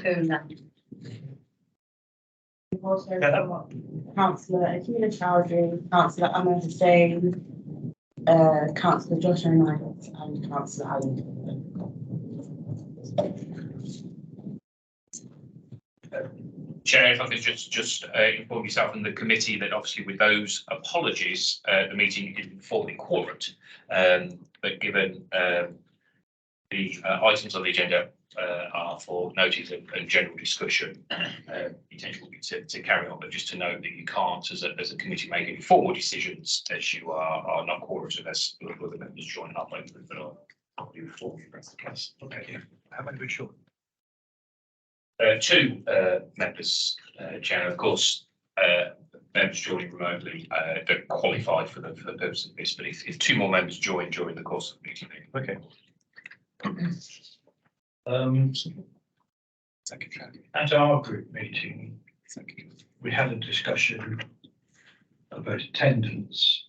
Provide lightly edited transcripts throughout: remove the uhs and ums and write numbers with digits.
Kuna. We've also got Councillor Akila Chowdhury, Councillor Anna Hussain, Councillor Joshua Knight and Councillor Alan. Chair, if I could just inform yourself and the committee that obviously with those apologies, the meeting is formally quorate. But given the items on the agenda are for notice and general discussion, intention will be to carry on, but just to note that you can't, as a committee, make any formal decisions as you are not quorate unless other members join up. But I'll do formal if that's the case. Okay. How many we short? Two members, Chair. Of course, members joining remotely don't qualify for the purpose of this, but if two more members join during the course of the meeting. Okay. At our group meeting, we had a discussion about attendance,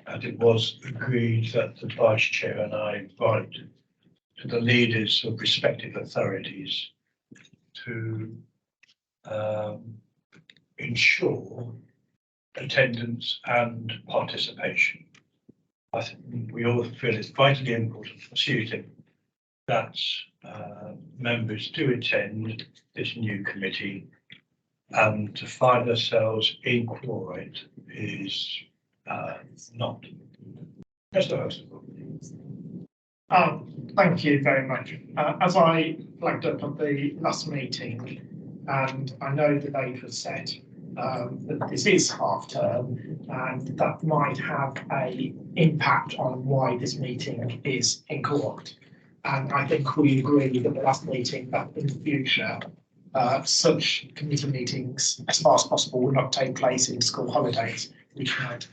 and it was agreed that the Vice Chair and I invite to the leaders of respective authorities to ensure attendance and participation. I think we all feel it's vitally important for CUTIP that members do attend this new committee, and to find ourselves in quorate is not. That's the host. Thank you very much. As I flagged up at the last meeting, and I know the date was set, that this is half term, and that might have an impact on why this meeting is incorrect. And I think we agreed at the last meeting that in the future, such committee meetings, as far as possible, will not take place in school holidays, which might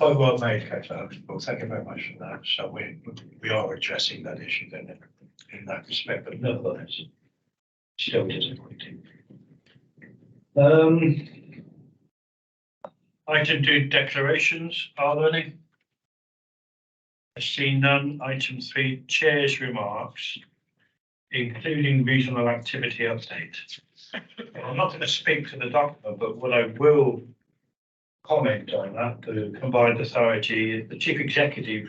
Oh, well made, Councillor. Well, thank you very much for that. So we are addressing that issue then in that respect, but nevertheless, still disappointing. Item 2, declarations. Are there any? I see none. Item 3, Chair's remarks, including regional activity update. I'm not going to speak to the document, but what I will comment on that, the combined authority, the chief executive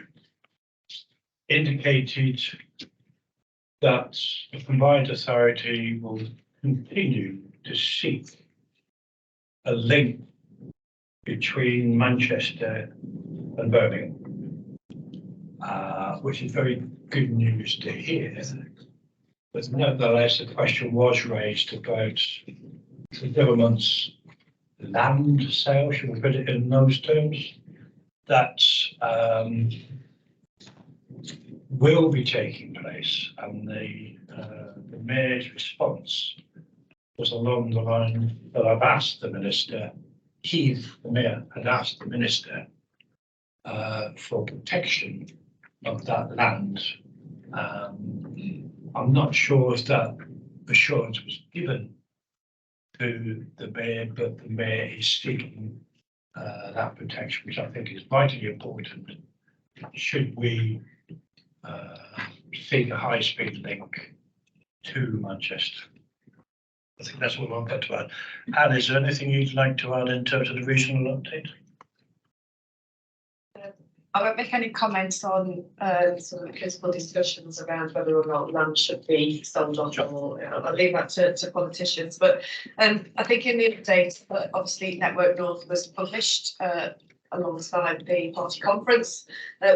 indicated that the combined authority will continue to seek a link between Manchester and Birmingham, which is very good news to hear. But nevertheless, the question was raised about the government's land sale, should we put it in those terms, that will be taking place, and the Mayor's response was along the line that I've asked the Minister, the Mayor had asked the Minister for protection of that land. I'm not sure if that assurance was given to the Mayor, but the Mayor is seeking that protection, which I think is vitally important. Should we seek a high-speed link to Manchester? I think that's what I've got to add. Anne, is there anything you'd like to add in terms of the regional update? I won't make any comments on sort of political discussions around whether or not land should be sold off, or I'll leave that to politicians. But I think in the update, obviously Network North was published alongside the party conference,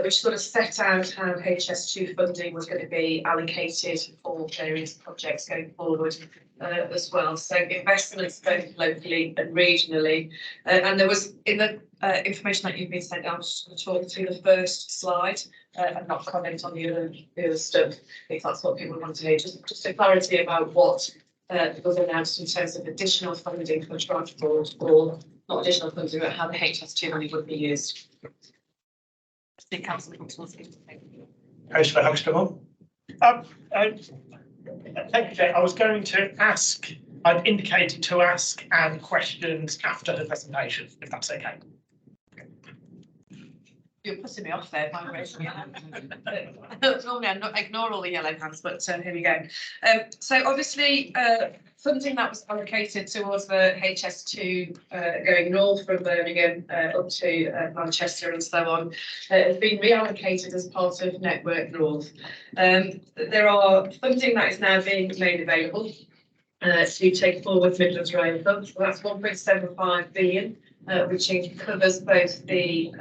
which sort of set out how HS2 funding was going to be allocated for various projects going forward as well. So investments both locally and regionally. And there was, in the information that you've been sent out, I'm just going to talk through the first slide and not comment on the other stuff, if that's what people want to hear. Just a clarity about what was announced in terms of additional funding for transport, or not additional funding, but how the HS2 money would be used. I think Councillor Brooks wants to say. Councillor Huxtable. Thank you, Chair. I was going to ask, I'd indicated to ask Anne questions after the presentation, if that's okay. You're putting me off there by raising your hand. Normally I ignore all the yellow hands, but here we go. So obviously, funding that was allocated towards the HS2 going north from Birmingham up to Manchester and so on has been reallocated as part of Network North. There are funding that is now being made available to take forward Midlands Rail Hub. So that's 1.75 billion, which covers both the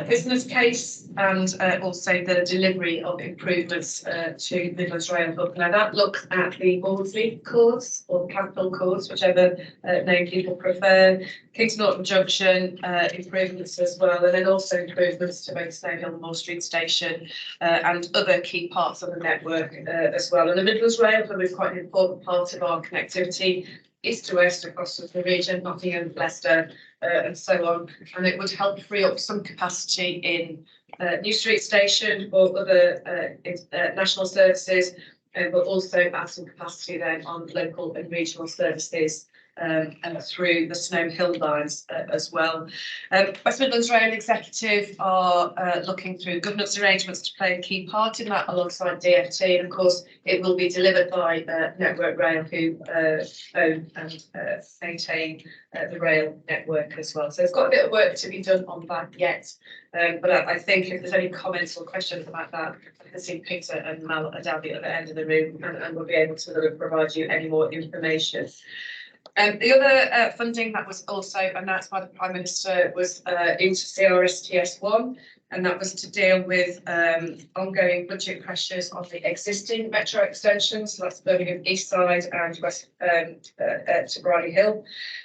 business case and also the delivery of improvements to Midlands Rail Hub. Now that looks at the Maudsley course or Capital course, whichever name people prefer, Kings Norton Junction improvements as well, and then also improvements to both Snow Hill and Moor Street Station and other key parts of the network as well. And the Midlands Rail Hub is quite an important part of our connectivity east to west across the region, Nottingham, Leicester, and so on. And it would help free up some capacity in New Street Station or other national services, but also add some capacity then on local and regional services and through the Snow Hill lines as well. West Midlands Rail Executive are looking through governance arrangements to play a key part in that alongside DfT, and of course it will be delivered by Network Rail, who own and maintain the rail network as well. So there's got a bit of work to be done on that yet, but I think if there's any comments or questions about that, I can see Peter and Mal are down the other end of the room, and we'll be able to sort of provide you any more information. The other funding that was also announced by the Prime Minister was into CRSTS1, and that was to deal with ongoing budget pressures on the existing metro extensions, so that's Birmingham East Side and West to Briley Hill,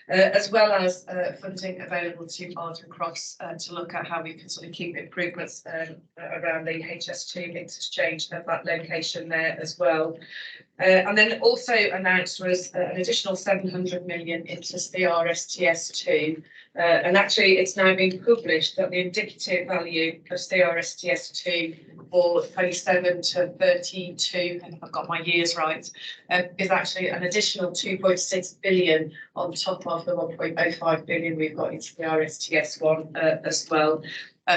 as well as funding available to Arden Cross to look at how we can sort of keep improvements around the HS2 exchange at that location there as well. And then also announced was an additional 700 million into CRSTS2. And actually, it's now been published that the indicative value of CRSTS2 for 27 to 32, and I've got my years right, is actually an additional 2.6 billion on top of the 1.05 billion we've got into CRSTS1 as well.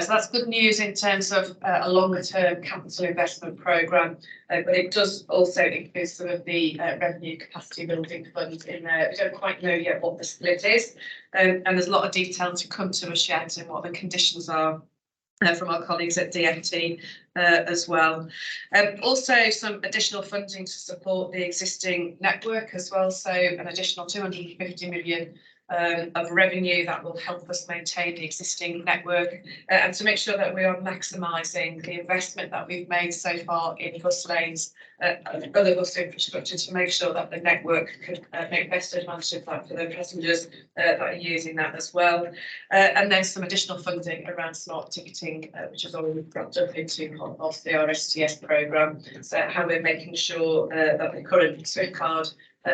So that's good news in terms of a longer term capital investment programme, but it does also include some of the revenue capacity building funds in there. We don't quite know yet what the split is, and there's a lot of detail to come to us yet and what the conditions are from our colleagues at DfT as well. Also some additional funding to support the existing network as well, so an additional 250 million of revenue that will help us maintain the existing network and to make sure that we are maximising the investment that we've made so far in bus lanes and other bus infrastructure to make sure that the network can make best advantage of that for the passengers that are using that as well. And then some additional funding around smart ticketing, which is already wrapped up into of the RSTS programme. So how we're making sure that the current Swift card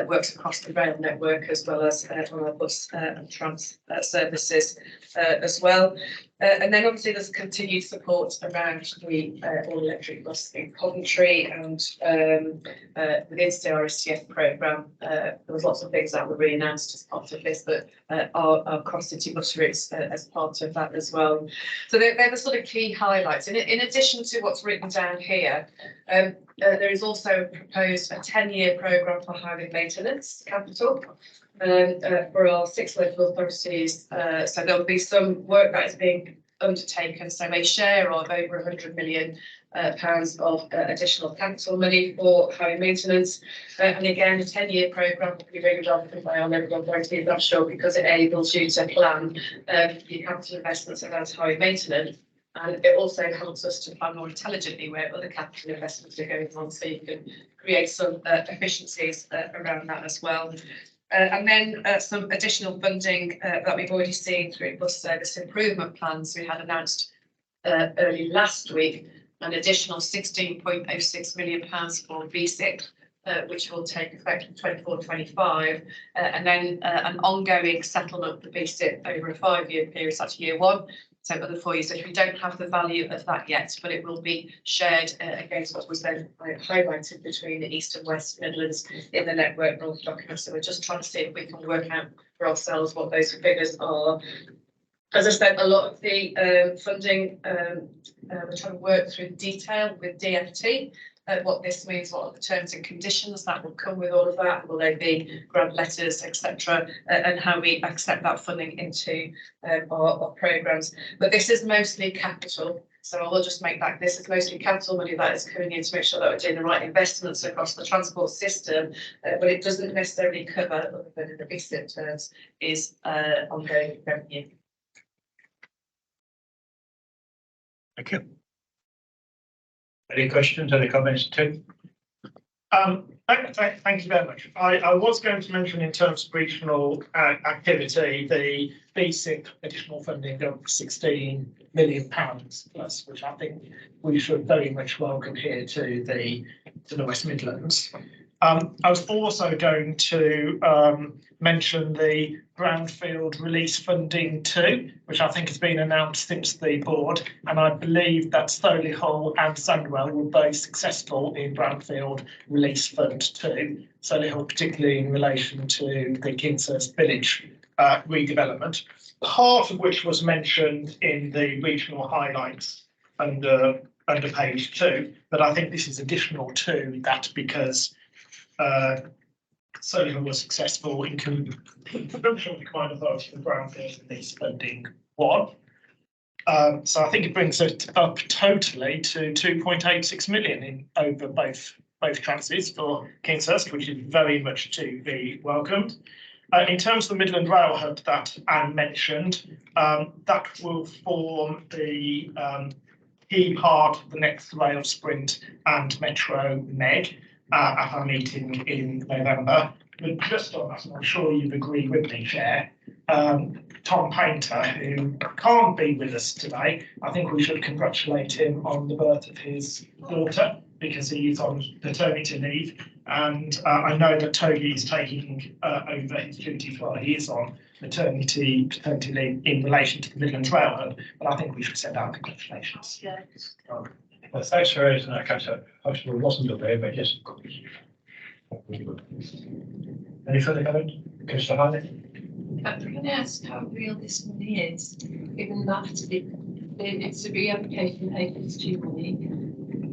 works across the rail network as well as on our bus and trams services as well. And then obviously there's continued support around the all-electric bus in Coventry and within the RSTF programme. There was lots of things that were re-announced as part of this, but our cross-city bus routes as part of that as well. So they're the sort of key highlights. In addition to what's written down here, there is also proposed a 10-year programme for highway maintenance capital for our 6 local authorities. So there'll be some work that is being undertaken. So a share of over 100 million pounds of additional capital money for highway maintenance. And again, a 10-year programme will be very welcome by our local authorities, I'm sure, because it enables you to plan your capital investments around highway maintenance. And it also helps us to plan more intelligently where other capital investments are going on, so you can create some efficiencies around that as well. And then some additional funding that we've already seen through bus service improvement plans. We had announced early last week an additional £16.06 million for BSIP, which will take effect in 24-25, and then an ongoing settlement for BSIP over a 5-year period, such year 1. So other 4 years, so we don't have the value of that yet, but it will be shared against what was then highlighted between the East and West Midlands in the Network North document. So we're just trying to see if we can work out for ourselves what those figures are. As I said, a lot of the funding, we're trying to work through detail with DFT. What this means, what are the terms and conditions that will come with all of that? Will there be grant letters, etc., and how we accept that funding into our programmes? But this is mostly capital. So I will just make that, this is mostly capital money that is coming in to make sure that we're doing the right investments across the transport system, but it doesn't necessarily cover, other than in the basic terms, is ongoing revenue. Thank you. Any questions, any comments, Tim? Thank you very much. I was going to mention in terms of regional activity, the basic additional funding of £16 million plus, which I think we should very much welcome here to the West Midlands. I was also going to mention the brownfield release funding too, which I think has been announced since the board, and I believe that Solihull and Sandwell were both successful in brownfield release fund too. Solihull particularly in relation to the Kingshurst Village redevelopment, part of which was mentioned in the regional highlights under page 2, but I think this is additional to that because Solihull was successful in conjunction with the Combined Authority for Brownfield Release Funding 1. So I think it brings it up totally to 2.86 million in over both chances for Kingshurst, which is very much to be welcomed. In terms of the Midland Rail Hub that Anne mentioned, that will form the key part of the next rail sprint and Metro Meg at our meeting in November. But just on that, I'm sure you'd agree with me, Chair, Tom Painter, who can't be with us today, I think we should congratulate him on the birth of his daughter because he is on paternity leave. And I know that Toby is taking over his duties while he is on maternity leave in relation to the Midlands Rail Hub, but I think we should send out congratulations. Yeah. Well, thanks for raising that, Councillor. Actually, wasn't aware, but yes, of course. Any further comment, Councillor Harley? Can I ask how real this money is, given that it's a reapplication of HS2 money?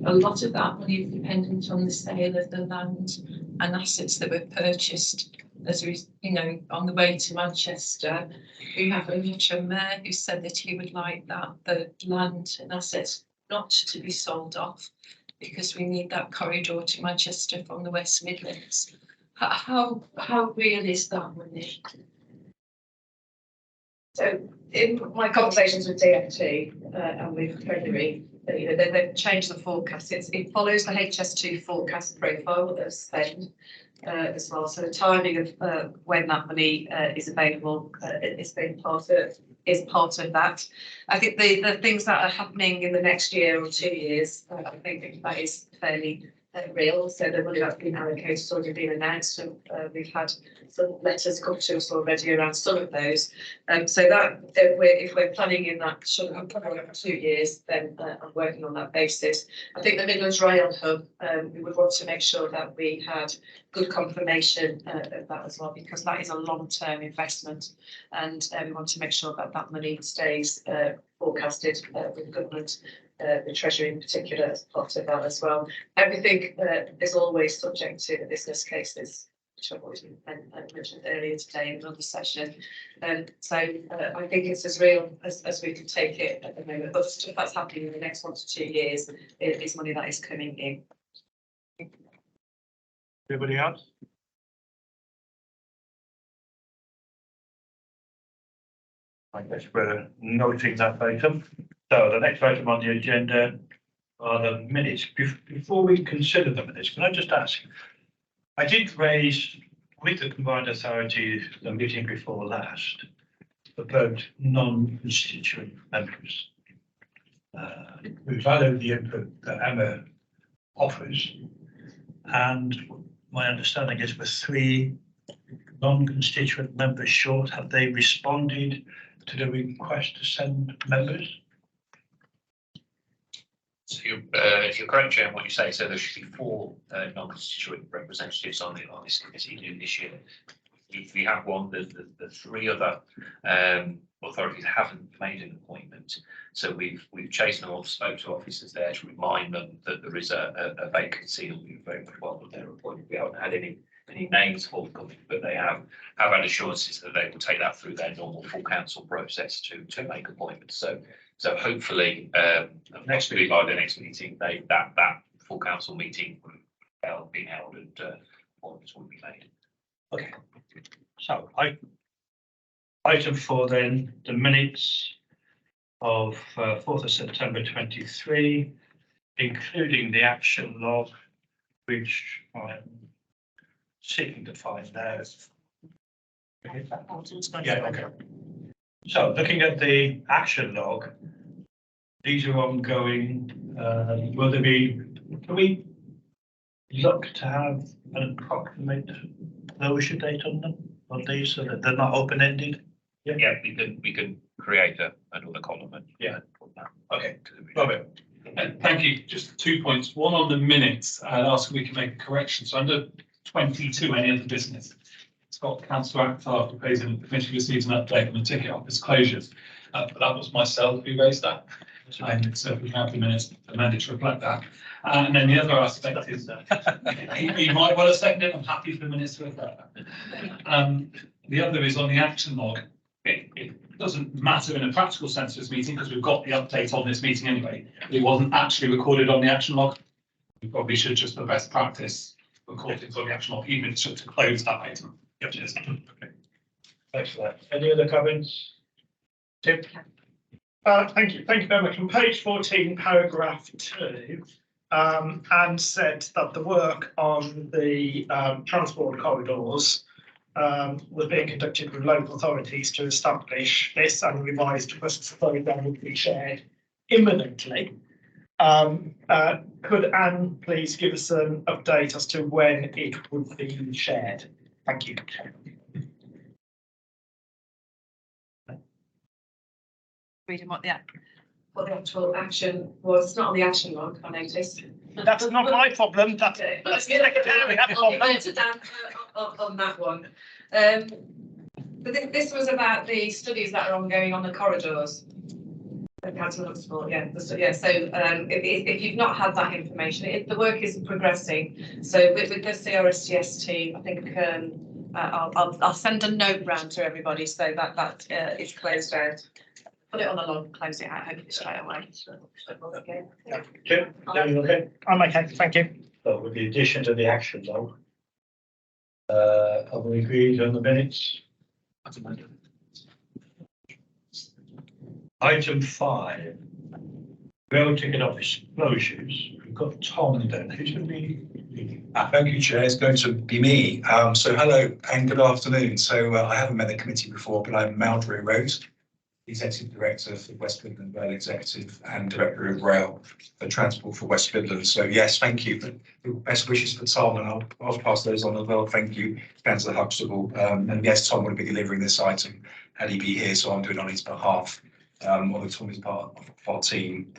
A lot of that money is dependent on the sale of the land and assets that were purchased as we, on the way to Manchester. We have a Metro Mayor who said that he would like the land and assets not to be sold off because we need that corridor to Manchester from the West Midlands. How real is that money? So in my conversations with DFT and with Treasury, they've changed the forecast. It follows the HS2 forecast profile of spend as well. So the timing of when that money is available is part of that. I think the things that are happening in the next year or 2 years, I think that is fairly real. So the money that's been allocated has already been announced, and we've had some letters come to us already around some of those. So that if we're planning in that sort of 2 years, then I'm working on that basis. I think the Midlands Rail Hub, we would want to make sure that we had good confirmation of that as well, because that is a long-term investment, and we want to make sure that that money stays forecasted with government. The Treasury in particular as part of that as well. Everything is always subject to the business cases, which I've always mentioned earlier today in another session. So I think it's as real as we can take it at the moment. But stuff that's happening in the next 1 to 2 years is money that is coming in. Anybody else? I guess we're noting that item. So the next item on the agenda are the minutes. Before we consider the minutes, can I just ask? I did raise with the Combined Authority the meeting before last about non-constituent members. We value the input that Emma offers, and my understanding is we're 3 non-constituent members short. Have they responded to the request to send members? So you're correct, Chair, in what you say. So there should be 4 non-constituent representatives on this committee this year. If we have one, the 3 other authorities haven't made an appointment. So we've chased them or spoke to officers there to remind them that there is a vacancy, and we're very much welcome their appointment. We haven't had any names forthcoming, but they have had assurances that they will take that through their normal full council process to make appointments. So hopefully next week, by the next meeting, that full council meeting will be held and appointments will be made. Okay. So item 4 then, the minutes of 4th of September 23, including the action log, which I'm seeking to find now. Yeah, okay. So looking at the action log, these are ongoing. Will there be, can we look to have an approximate closure date on them, on these, so that they're not open-ended? Yeah, we can create another column and put that. Okay, Robert. Thank you. Just 2 points. One on the minutes, I'd ask if we can make a correction. So under 22, any other business, it's got council act after president committee receives an update on the ticket office closures. But that was myself who raised that. And so if we have the minutes amended to reflect that. And then the other aspect is you might well have seconded it. I'm happy for the minutes to reflect that. The other is on the action log. It doesn't matter in a practical sense for this meeting because we've got the update on this meeting anyway. It wasn't actually recorded on the action log. We probably should just, for best practice, record things on the action log, even to close that item. Yep. Okay. Thanks for that. Any other comments? Tim? Thank you very much. On page 14, paragraph 2, and said that the work on the transport corridors was being conducted with local authorities to establish this, and revised process program would be shared imminently. Could Anne please give us an update as to when it would be shared? Thank you. Reading what the actual action was. It's not on the action log, I noticed. That's not my problem. That's on that one. But this was about the studies that are ongoing on the corridors. Council Sport, yeah. So if you've not had that information, the work is progressing. So with the CRSTS team, I think I'll send a note round to everybody so that is closed out. Put it on the log, close it out, hopefully straight away. Okay. Jim, okay? I'm okay, thank you. So with the addition to the action log, have we agreed on the minutes? Item 5, rail ticket office closures. We've got Tom then. Who's going to be leading? Thank you, Chair. It's going to be me. So hello and good afternoon. So I haven't met the committee before, but I'm Maldry Rose, Executive Director for West Midland Rail Executive and Director of Rail for Transport for West Midlands. So yes, thank you. But best wishes for Tom, and I'll pass those on as well. Thank you, Councillor Huxtable. And yes, Tom would be delivering this item had he be here, so I'm doing it on his behalf. Although Tom is part of our team.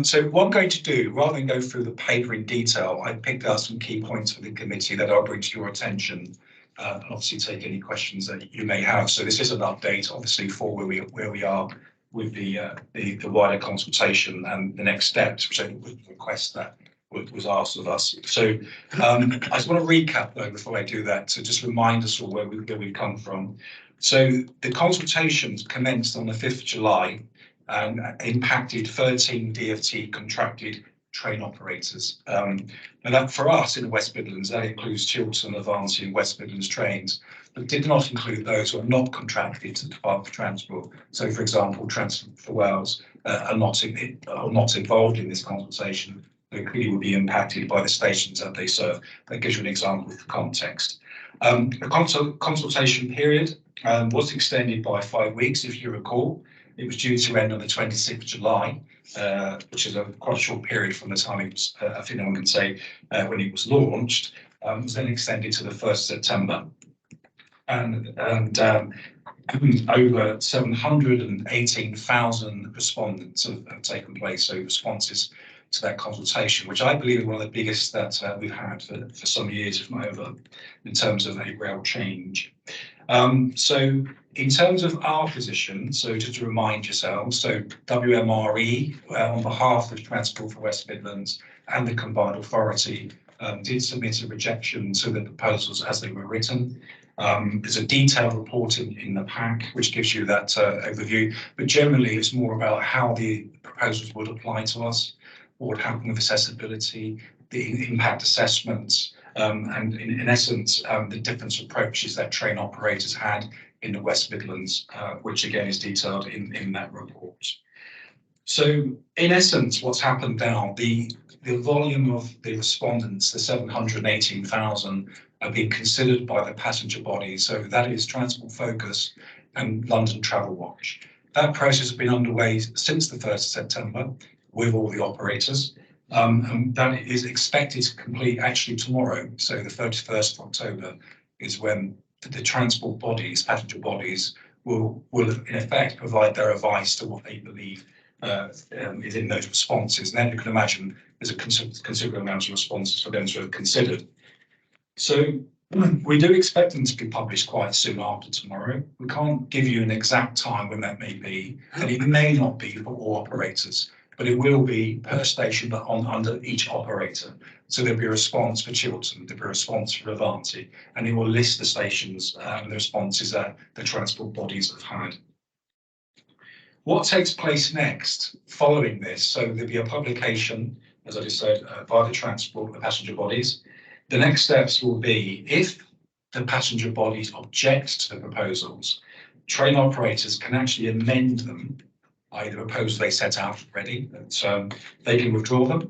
So what I'm going to do, rather than go through the paper in detail, I picked out some key points for the committee that I'll bring to your attention. And obviously take any questions that you may have. So this is an update, obviously, for where we are with the wider consultation and the next steps, which I request that was asked of us. So I just want to recap though before I do that to just remind us all where we've come from. So the consultations commenced on the 5th of July and impacted 13 DfT contracted train operators. And that for us in the West Midlands, that includes Chiltern, Avanti and West Midlands trains, but did not include those who are not contracted to the Department for Transport. So for example, Transport for Wales are not involved in this consultation. They clearly would be impacted by the stations that they serve. That gives you an example of the context. The consultation period was extended by 5 weeks, if you recall. It was due to end on the 26th of July, which is quite a short period from the time it was, I think no one can say, when it was launched. It was then extended to the 1st of September. And over 718,000 respondents have taken place, so responses to that consultation, which I believe is one of the biggest that we've had for some years, if not over, in terms of a rail change. So in terms of our position, so just to remind yourselves, so WMRE, on behalf of Transport for West Midlands and the Combined Authority, did submit a rejection to the proposals as they were written. There's a detailed report in the pack which gives you that overview, but generally it's more about how the proposals would apply to us, what would happen with accessibility, the impact assessments, and in essence, the different approaches that train operators had in the West Midlands, which again is detailed in that report. So in essence, what's happened now, the volume of the respondents, the 718,000, are being considered by the passenger bodies. So that is Transport Focus and London Travel Watch. That process has been underway since the 1st of September with all the operators. And that is expected to complete actually tomorrow. So the 31st of October is when the transport bodies, passenger bodies, will in effect provide their advice to what they believe is in those responses. And then you can imagine there's a considerable amount of responses for them to have considered. So we do expect them to be published quite soon after tomorrow. We can't give you an exact time when that may be, and it may not be for all operators, but it will be per station, but under each operator. So there'll be a response for Chiltern, there'll be a response for Avanti, and it will list the stations and the responses that the transport bodies have had. What takes place next following this? So there'll be a publication, as I just said, by the transport, the passenger bodies. The next steps will be, if the passenger bodies object to the proposals, train operators can actually amend them, i.e. the proposal they set out already, that they can withdraw them,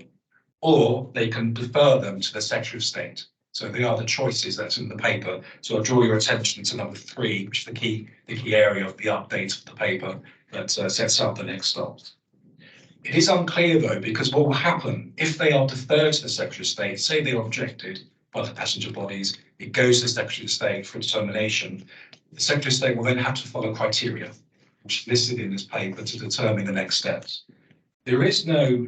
or they can defer them to the Secretary of State. So they are the choices that's in the paper. So I'll draw your attention to number 3, which is the key area of the update of the paper that sets out the next steps. It is unclear though, because what will happen if they are deferred to the Secretary of State, say they are objected by the passenger bodies, it goes to the Secretary of State for determination. The Secretary of State will then have to follow criteria, which is listed in this paper, to determine the next steps. There is no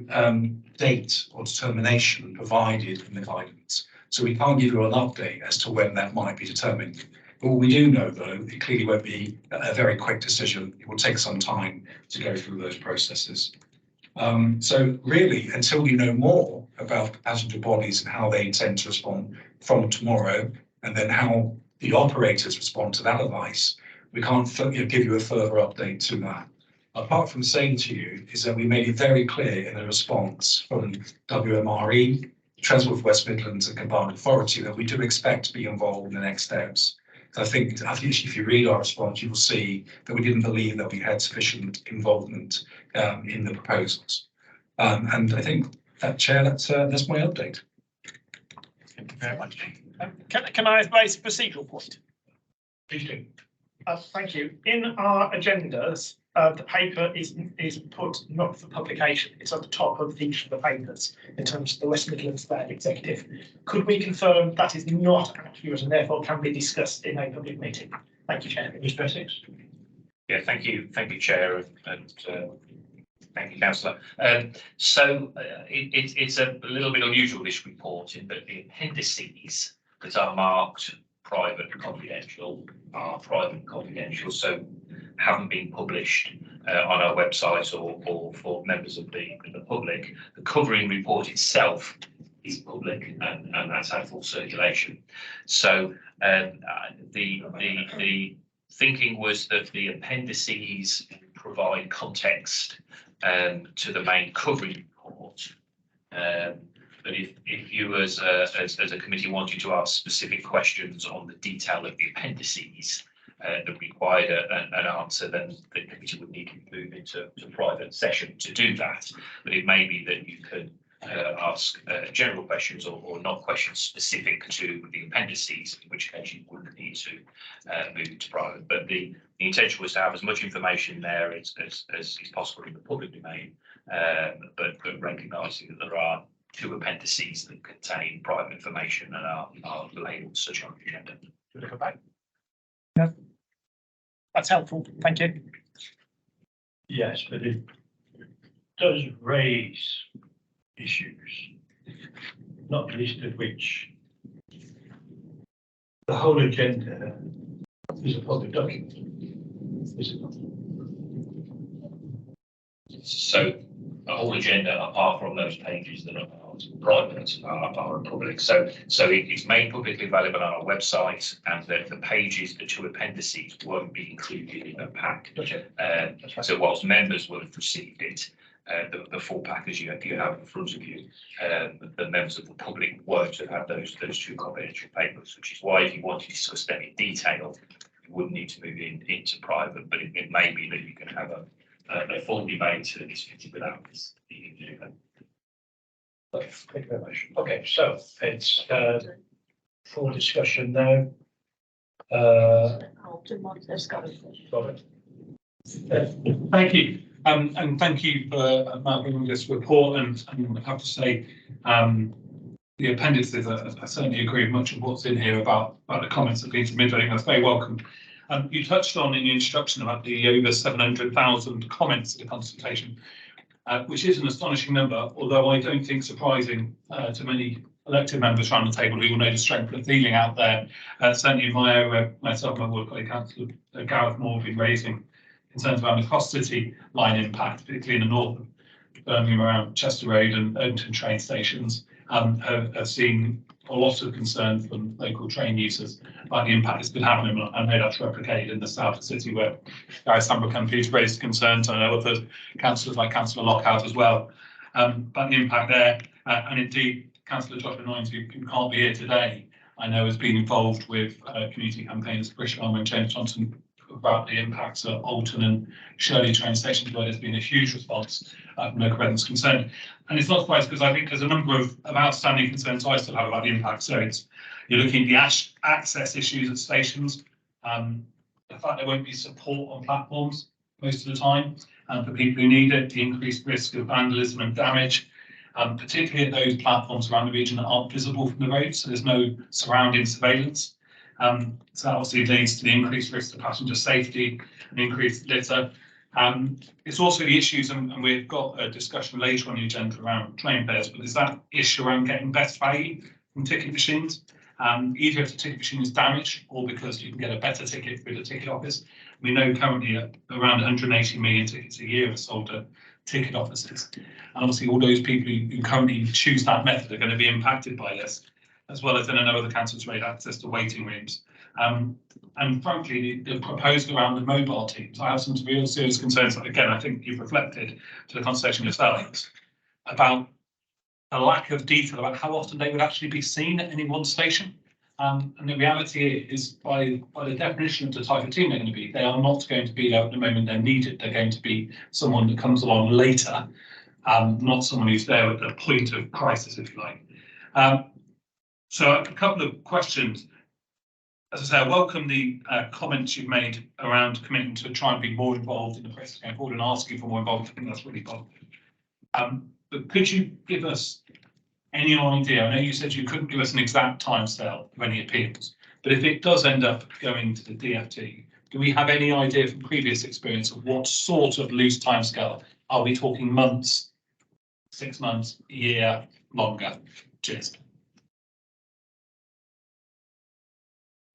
date or determination provided in the guidance, so we can't give you an update as to when that might be determined. But what we do know, though, it clearly won't be a very quick decision. It will take some time to go through those processes. So really, until we know more about the passenger bodies and how they intend to respond from tomorrow, and then how the operators respond to that advice, we can't give you a further update to that. Apart from saying to you is that we made it very clear in the response from WMRE, Transport for West Midlands and Combined Authority that we do expect to be involved in the next steps. I think if you read our response, you will see that we didn't believe that we had sufficient involvement in the proposals. And I think that, Chair, that's my update. Thank you very much. Can I raise a procedural point? Please do. Thank you. In our agendas, the paper is put not for publication. It's at the top of each of the papers in terms of the West Midlands Executive. Could we confirm that is not accurate and therefore can be discussed in a public meeting? Thank you, Chair. Mr. Essex. Yeah, thank you, Chair, and thank you, Councillor. It's a little bit unusual, this report, in that the appendices that are marked private and confidential are private and confidential, so haven't been published on our website or for members of the public. The covering report itself is public and that's had full circulation. So the thinking was that the appendices provide context to the main covering report. But if you as a committee wanted to ask specific questions on the detail of the appendices that required an answer, then the committee would need to move into private session to do that. But it may be that you can ask general questions or not questions specific to the appendices, in which case you wouldn't need to move to private. But the intention was to have as much information there as is possible in the public domain, but recognising that there are 2 appendices that contain private information and are labelled such on the agenda. No. That's helpful. Thank you. Yes, but it does raise issues, not least of which the whole agenda is a public document. Is it not? So the whole agenda, apart from those pages that are private, are public. So it's made publicly available on our website, and the pages, the two appendices, won't be included in the pack. Gotcha. So whilst members will have received it, the full package you have in front of you, the members of the public won't have had those two confidential papers, which is why if you want to discuss them in detail, you would need to move into private, but it may be that you can have a full debate to this without this. You can do that. Okay, thank you very much. Okay, so it's full discussion now. Robert. Thank you. And thank you for bringing this report. And I have to say, the appendices, I certainly agree with much of what's in here about the comments that have been submitted. I think that's very welcome. You touched on in the introduction about the over 700,000 comments to the consultation, which is an astonishing number, although I don't think surprising to many elected members around the table who will know the strength of the feeling out there. Certainly in my area, myself and my ward colleague councillor Gareth Moore have been raising concerns around the Cross City line impact, particularly in the north of Birmingham around Chester Road and Odenton train stations. Have seen a lot of concern from local train users about the impact it's been having. I know that's replicated in the south of the city where Gareth Sambrook MP's raised concerns. I know other councillors like Councillor Lockhart as well about the impact there. And indeed, Councillor Joshua Nines, who can't be here today, I know has been involved with community campaigns, British Army and James Johnson, about the impacts at Alton and Shirley train stations, where there's been a huge response from local residents concerned. And it's not surprising because I think there's a number of outstanding concerns I still have about the impact. So you're looking at the access issues at stations, the fact there won't be support on platforms most of the time for people who need it, the increased risk of vandalism and damage, particularly at those platforms around the region that aren't visible from the road, so there's no surrounding surveillance. So that obviously leads to the increased risk to passenger safety and increased litter. It's also the issues, and we've got a discussion later on the agenda around train fares, but there's that issue around getting best value from ticket machines, either if the ticket machine is damaged or because you can get a better ticket through the ticket office. We know currently around 180 million tickets a year are sold at ticket offices. And obviously all those people who currently choose that method are going to be impacted by this, as well as then another the council's made access to waiting rooms. And frankly, the proposal around the mobile teams, I have some real serious concerns that, again, I think you've reflected to the consultation yourselves about a lack of detail about how often they would actually be seen at any one station. And the reality is, by the definition of the type of team they're going to be, they are not going to be there at the moment they're needed. They're going to be someone that comes along later, not someone who's there at the point of crisis, if you like. So a couple of questions. As I say, I welcome the comments you've made around committing to try and be more involved in the process going forward and asking for more involvement. I think that's really positive. But could you give us any idea? I know you said you couldn't give us an exact timescale of any appeals, but if it does end up going to the DFT, do we have any idea from previous experience of what sort of loose timescale? Are we talking months, 6 months, a year, longer? Cheers.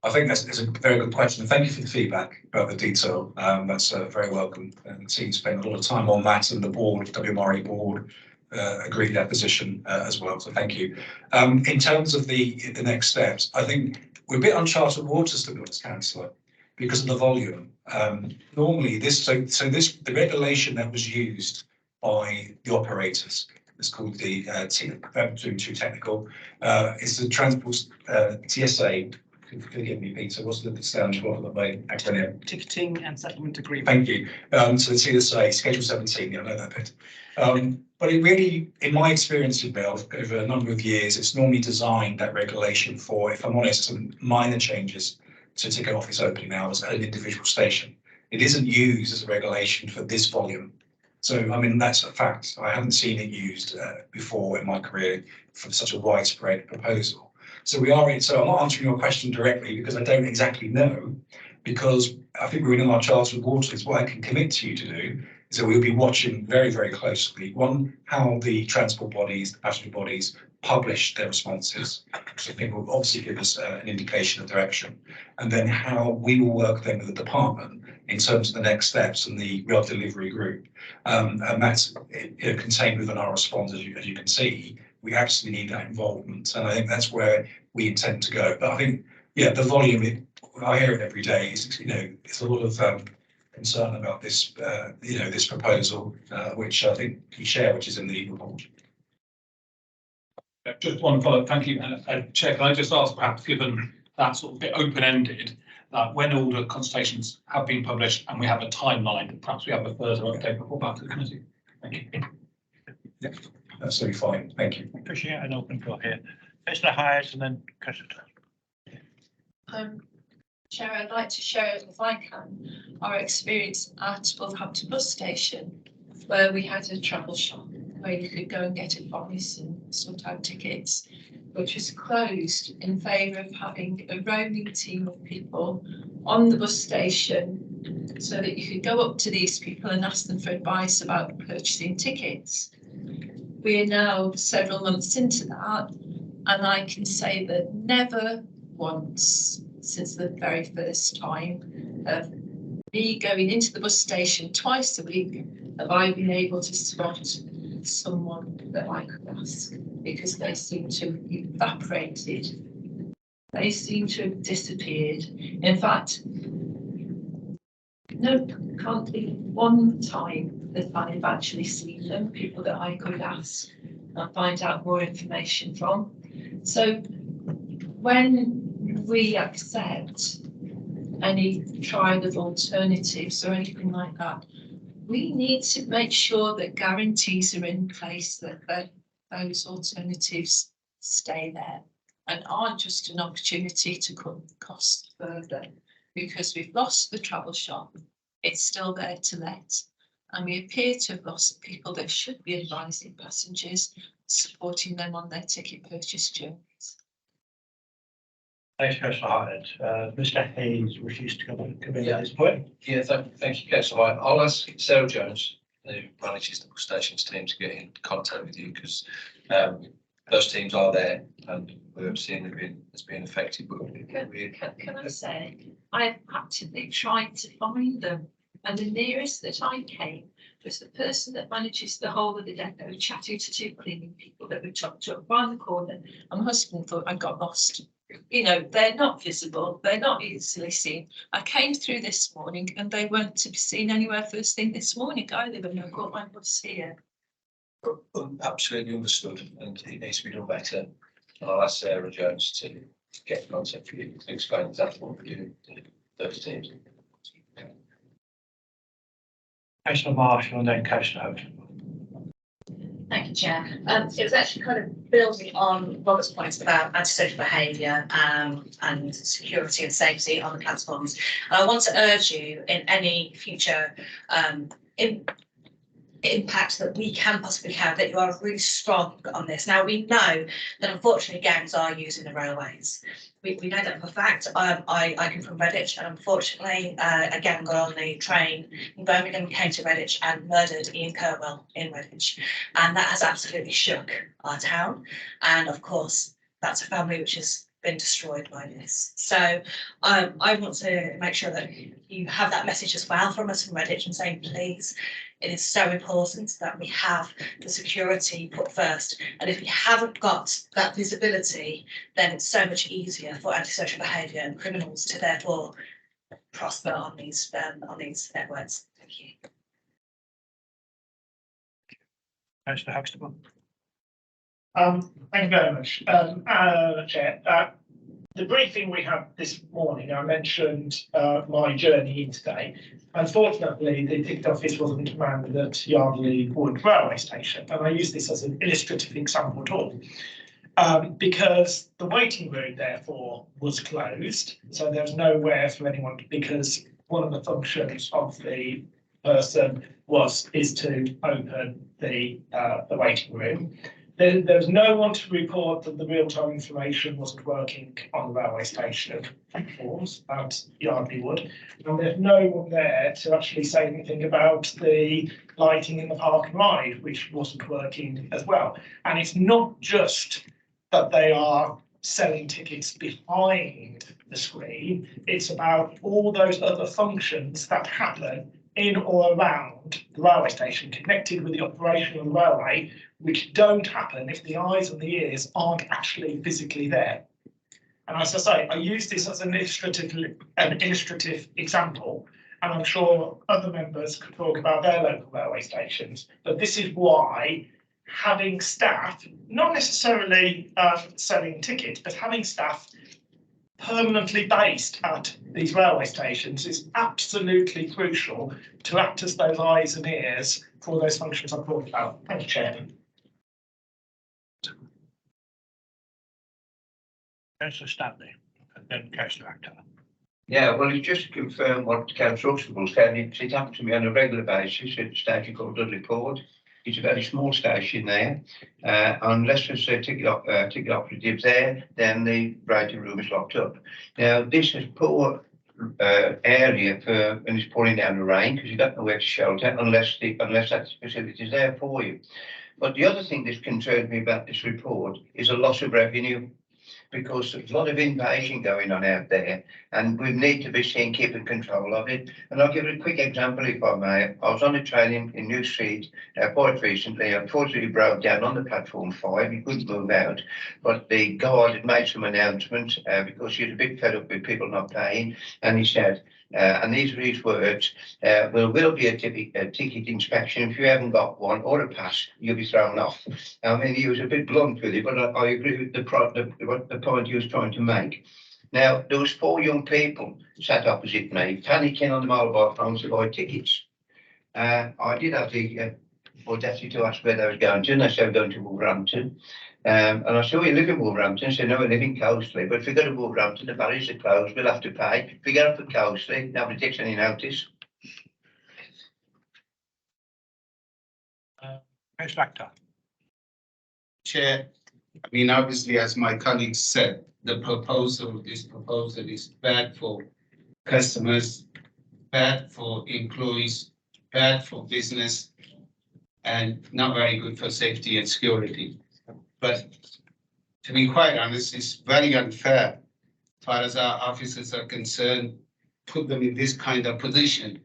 I think that's a very good question. Thank you for the feedback about the detail. That's very welcome. And the team spent a lot of time on that, and the board, WMRE board, agreed that position as well. So thank you. In terms of the next steps, I think we're a bit uncharted waters, to be honest, Councillor, because of the volume. Normally, the regulation that was used by the operators, it's called the too technical, is the transport TSA. Forgive me, Peter, what's the stand for the acronym? Ticketing and Settlement Agreement. Thank you. So the TSA, Schedule 17, yeah, I know that bit. But it really, in my experience with Bill, over a number of years, it's normally designed, that regulation, for, if I'm honest, some minor changes to ticket office opening hours at an individual station. It isn't used as a regulation for this volume. So, I mean, that's a fact. I haven't seen it used before in my career for such a widespread proposal. So I'm not answering your question directly because I don't exactly know, because I think we're in our charter of waters. What I can commit to you to do is that we'll be watching very, very closely, one, how the transport bodies, the passenger bodies publish their responses. So people will obviously give us an indication of direction, and then how we will work then with the department in terms of the next steps and the rail delivery group. And that's contained within our response, as you can see. We absolutely need that involvement, and I think that's where we intend to go. But I think, yeah, the volume, I hear it every day, is, it's a lot of concern about this, this proposal, which I think you share, which is in the report. Just one follow-up, thank you, Chair. Can I just ask, perhaps, given that sort of bit open-ended, that when all the consultations have been published and we have a timeline, perhaps we have a further update before back to the committee. Thank you. Yeah, absolutely fine. Thank you. Pushing out an open floor here. Mr. Hires and then Councillor. Chair, I'd like to share, if I can, our experience at Wolverhampton bus station, where we had a travel shop where you could go and get advice and sort out tickets, which was closed in favour of having a roaming team of people on the bus station so that you could go up to these people and ask them for advice about purchasing tickets. We are now several months into that, and I can say that never once since the very first time of me going into the bus station twice a week have I been able to spot someone that I could ask, because they seem to have evaporated. They seem to have disappeared. In fact, no, can't be one time that I've actually seen them, people that I could ask and find out more information from. So when we accept any trial of alternatives or anything like that, we need to make sure that guarantees are in place that those alternatives stay there and aren't just an opportunity to cut costs further, because we've lost the travel shop. It's still there to let, and we appear to have lost people that should be advising passengers, supporting them on their ticket purchase journeys. Thanks, Councillor Hyatt. Mr. Haynes wishes to come in at this point. Yeah, thank you, Councillor Hyatt. I'll ask Sarah Jones, who manages the bus stations team, to get in contact with you, because those teams are there and we're seeing has been affected. But Can I say, I've actively tried to find them, and the nearest that I came was the person that manages the whole of the depot, chatting to two cleaning people that were chopped up round the corner, and my husband thought I got lost. They're not visible, they're not easily seen. I came through this morning and they weren't to be seen anywhere first thing this morning either when I got my bus here. absolutely understood, and it needs to be done better. And I'll ask Sarah Jones to get in contact with you to explain exactly what we're doing to those teams. Councillor Marshall and then Councillor Hope. Thank you, Chair. It was actually kind of building on Robert's points about antisocial behaviour and security and safety on the platforms. And I want to urge you in any future impact that we can possibly have, that you are really strong on this. Now, we know that unfortunately gangs are using the railways. We know that for a fact. I come from Redditch, and unfortunately a gang got on the train in Birmingham, came to Redditch and murdered Ian Kirwell in Redditch, and that has absolutely shook our town. And of course that's a family which has been destroyed by this. So I want to make sure that you have that message as well from us from Redditch, and saying, please, it is so important that we have the security put first. And if we haven't got that visibility, then it's so much easier for antisocial behaviour and criminals to therefore prosper on these networks. Thank you. Councillor Huxtable. Thank you very much, Chair. The briefing we had this morning, I mentioned my journey in today. Unfortunately, the ticket office wasn't manned at Yardley Wood Railway Station, and I use this as an illustrative example at all. Because the waiting room, therefore, was closed, so there was nowhere for anyone, because one of the functions of the person is to open the waiting room. There's no one to report that the real-time information wasn't working on the railway station platforms at Yardley Wood. And there's no one there to actually say anything about the lighting in the park and ride, which wasn't working as well. And it's not just that they are selling tickets behind the screen, it's about all those other functions that happen in or around the railway station, connected with the operation of the railway, which don't happen if the eyes and the ears aren't actually physically there. And as I say, I use this as an illustrative example, and I'm sure other members could talk about their local railway stations, but this is why having staff, not necessarily selling tickets, but having staff permanently based at these railway stations is absolutely crucial to act as those eyes and ears for those functions I've talked about. Thank you, Chairman. Councillor Stanley, and then Councillor Actor. Yeah, well, it's just to confirm what Councillor Huxtable said. It happens to me on a regular basis at a station called Dudley Port. It's a very small station there. Unless there's a ticket operative there, then the writing room is locked up. Now, this is poor area for when it's pouring down the rain, because you don't know where to shelter unless that facility is there for you. But the other thing that concerns me about this report is a loss of revenue, because there's a lot of invasion going on out there, and we need to be seen keeping control of it. And I'll give a quick example, if I may. I was on a train in New Street quite recently. Unfortunately, broke down on the platform 5. He couldn't move out, but the guard had made some announcements because he was a bit fed up with people not paying, and he said, and these are his words, will be a ticket inspection. If you haven't got one or a pass, you'll be thrown off. I mean, he was a bit blunt with it, but I agree with the point he was trying to make. Now, there was 4 young people sat opposite me, panicking on the mobile phones to buy tickets. I did have the audacity to ask where they were going to, and they said we're going to Wolverhampton. And I said, we live in Wolverhampton. I said, no, we live in Coastly, but if we go to Wolverhampton, the barriers are closed, we'll have to pay. If we get up at Coastly, nobody takes any notice. Councillor Actor. Chair, I mean, obviously, as my colleagues said, this proposal is bad for customers, bad for employees, bad for business, and not very good for safety and security. But to be quite honest, it's very unfair as far as our officers are concerned, put them in this kind of position.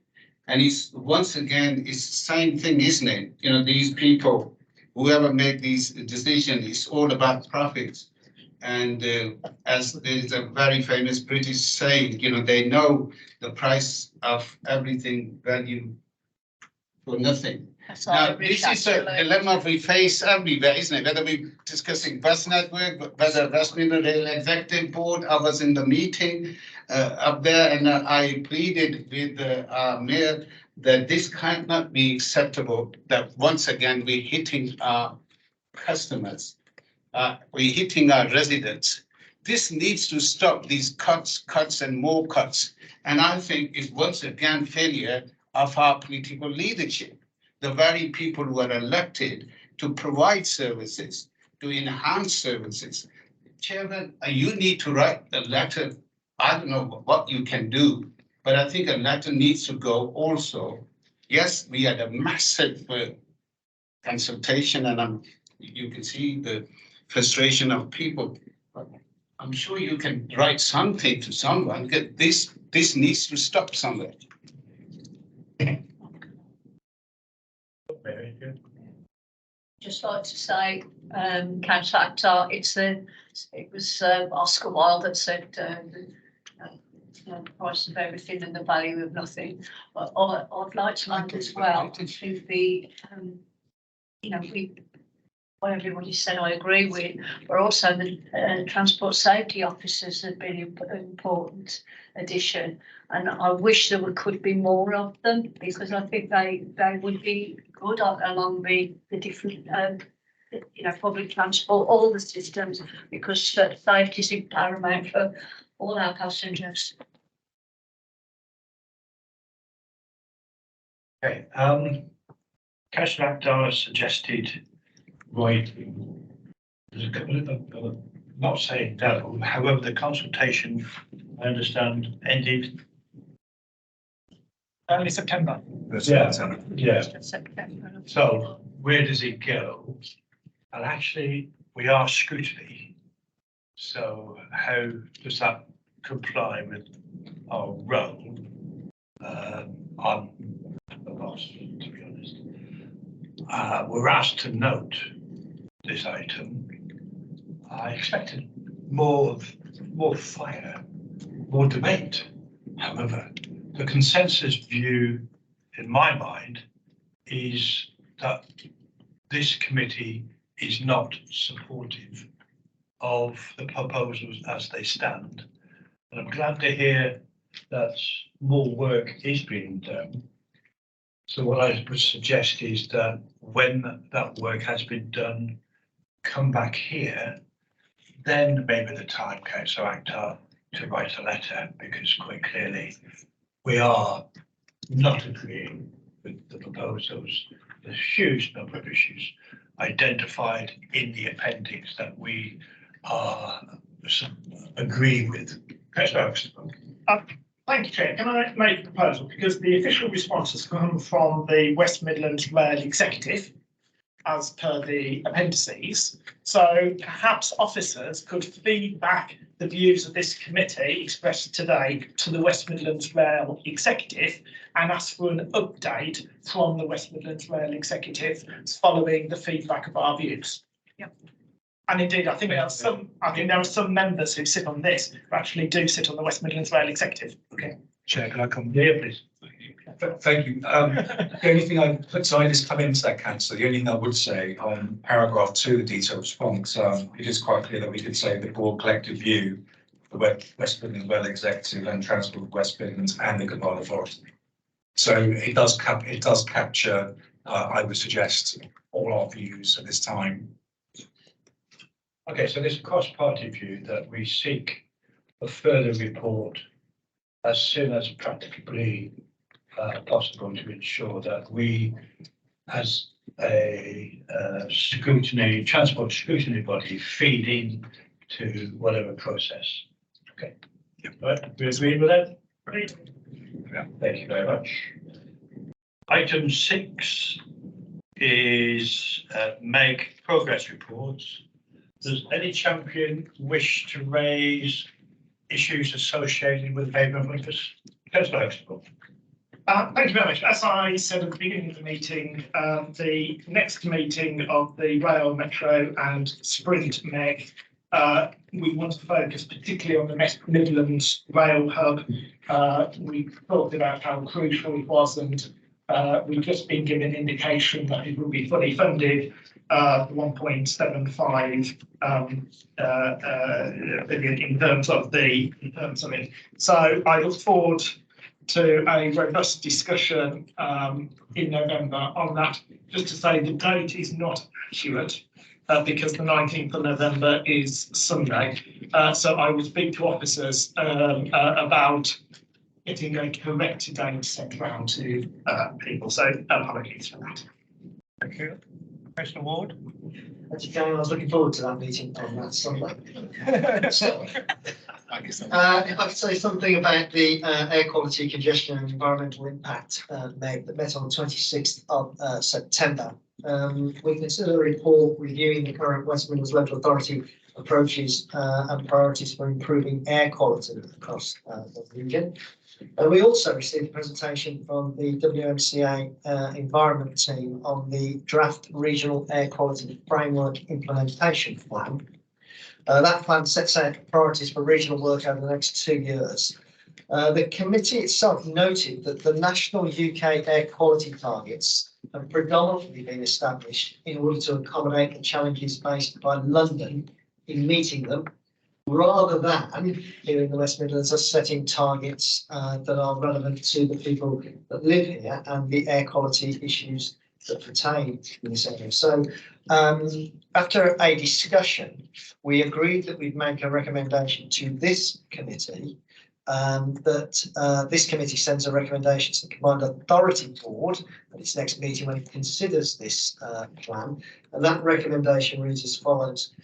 And it's once again, it's the same thing, isn't it? You know, these people, whoever made these decisions, it's all about profits. And as there's a very famous British saying, you know, they know the price of everything value for nothing. Now, this is a dilemma we face everywhere, isn't it? Whether we're discussing bus network, whether Westminster Rail Executive Board, I was in the meeting up there, and I pleaded with the mayor that this cannot be acceptable, that once again, we're hitting our customers, we're hitting our residents. This needs to stop, these cuts and more cuts. And I think it's once again failure of our political leadership. The very people who are elected to provide services, to enhance services. Chairman, you need to write a letter. I don't know what you can do, but I think a letter needs to go also. Yes, we had a massive consultation, and you can see the frustration of people. But I'm sure you can write something to someone. This needs to stop somewhere. Just like to say, Councillor Actor, it was Oscar Wilde that said the price of everything and the value of nothing. But I'd like to add as well to the, you know, what everybody said I agree with, but also the transport safety officers have been an important addition. And I wish there could be more of them, because I think they would be good along the different, you know, public transport, all the systems, because safety is paramount for all our passengers. Okay, Councillor Actor suggested writing. There's a couple of, I'm not saying no, however, the consultation, I understand, ended. Early September. Yeah. Yeah, September. so where does it go? And actually, we are scrutiny. So how does that comply with our role? I'm the boss, to be honest. We're asked to note this item. I expected more fire, more debate. However, the consensus view in my mind is that this committee is not supportive of the proposals as they stand. And I'm glad to hear that more work is being done. So what I would suggest is that when that work has been done, come back here, then maybe the time, Councillor Akhtar, to write a letter, because quite clearly we are not agreeing with the proposals. There's a huge number of issues identified in the appendix that we are agree with. Councillor Akhtar. Thank you, Chair. Can I make a proposal? Because the official response has come from the West Midlands Rail Executive, as per the appendices. So perhaps officers could feed back the views of this committee expressed today to the West Midlands Rail Executive and ask for an update from the West Midlands Rail Executive following the feedback of our views. Yep. And indeed, I think there are some members who sit on this who actually do sit on the West Midlands Rail Executive. Okay. Chair, can I come? Yeah, please. Thank you. The only thing I put, so I just come into that, councillor, the only thing I would say on paragraph 2, the detailed response, it is quite clear that we could say the board collective view, the West Midlands Rail Executive and Transport West Midlands and the Cabal Authority. So it does capture, I would suggest, all our views at this time. Okay, so this cross-party view that we seek a further report as soon as practically possible to ensure that we, as a transport scrutiny body, feed in to whatever process. Okay. Right, we agree with that? Right. Yeah, thank you very much. Item 6 is make progress reports. Does any champion wish to raise issues associated with pavement workers? Councillor Huxtable. Thank you very much. As I said at the beginning of the meeting, the next meeting of the Rail, Metro and Sprint MEG, we want to focus particularly on the Midlands Rail Hub. We talked about how crucial it was, and we've just been given indication that it will be fully funded, 1.75 billion in terms of it. So I look forward to a robust discussion in November on that. Just to say the date is not accurate because the 19th of November is Sunday. So I will speak to officers about getting a correct date sent round to people. So apologies for that. Thank you. Commissioner Ward. I was looking forward to that meeting on that Sunday. So, if I could say something about the air quality, congestion and environmental impact MEG that met on the 26th of September. We consider a report reviewing the current West Midlands Local Authority approaches and priorities for improving air quality across the region. We also received a presentation from the WMCA Environment team on the draft Regional Air Quality Framework Implementation Plan. That plan sets out priorities for regional work over the next 2 years. The committee itself noted that the national UK air quality targets have predominantly been established in order to accommodate the challenges faced by London in meeting them, rather than here in the West Midlands are setting targets that are relevant to the people that live here and the air quality issues that pertain in this area. So after a discussion, we agreed that we'd make a recommendation to this committee that this committee sends a recommendation to the Combined Authority Board at its next meeting when it considers this plan. And that recommendation reads as follows.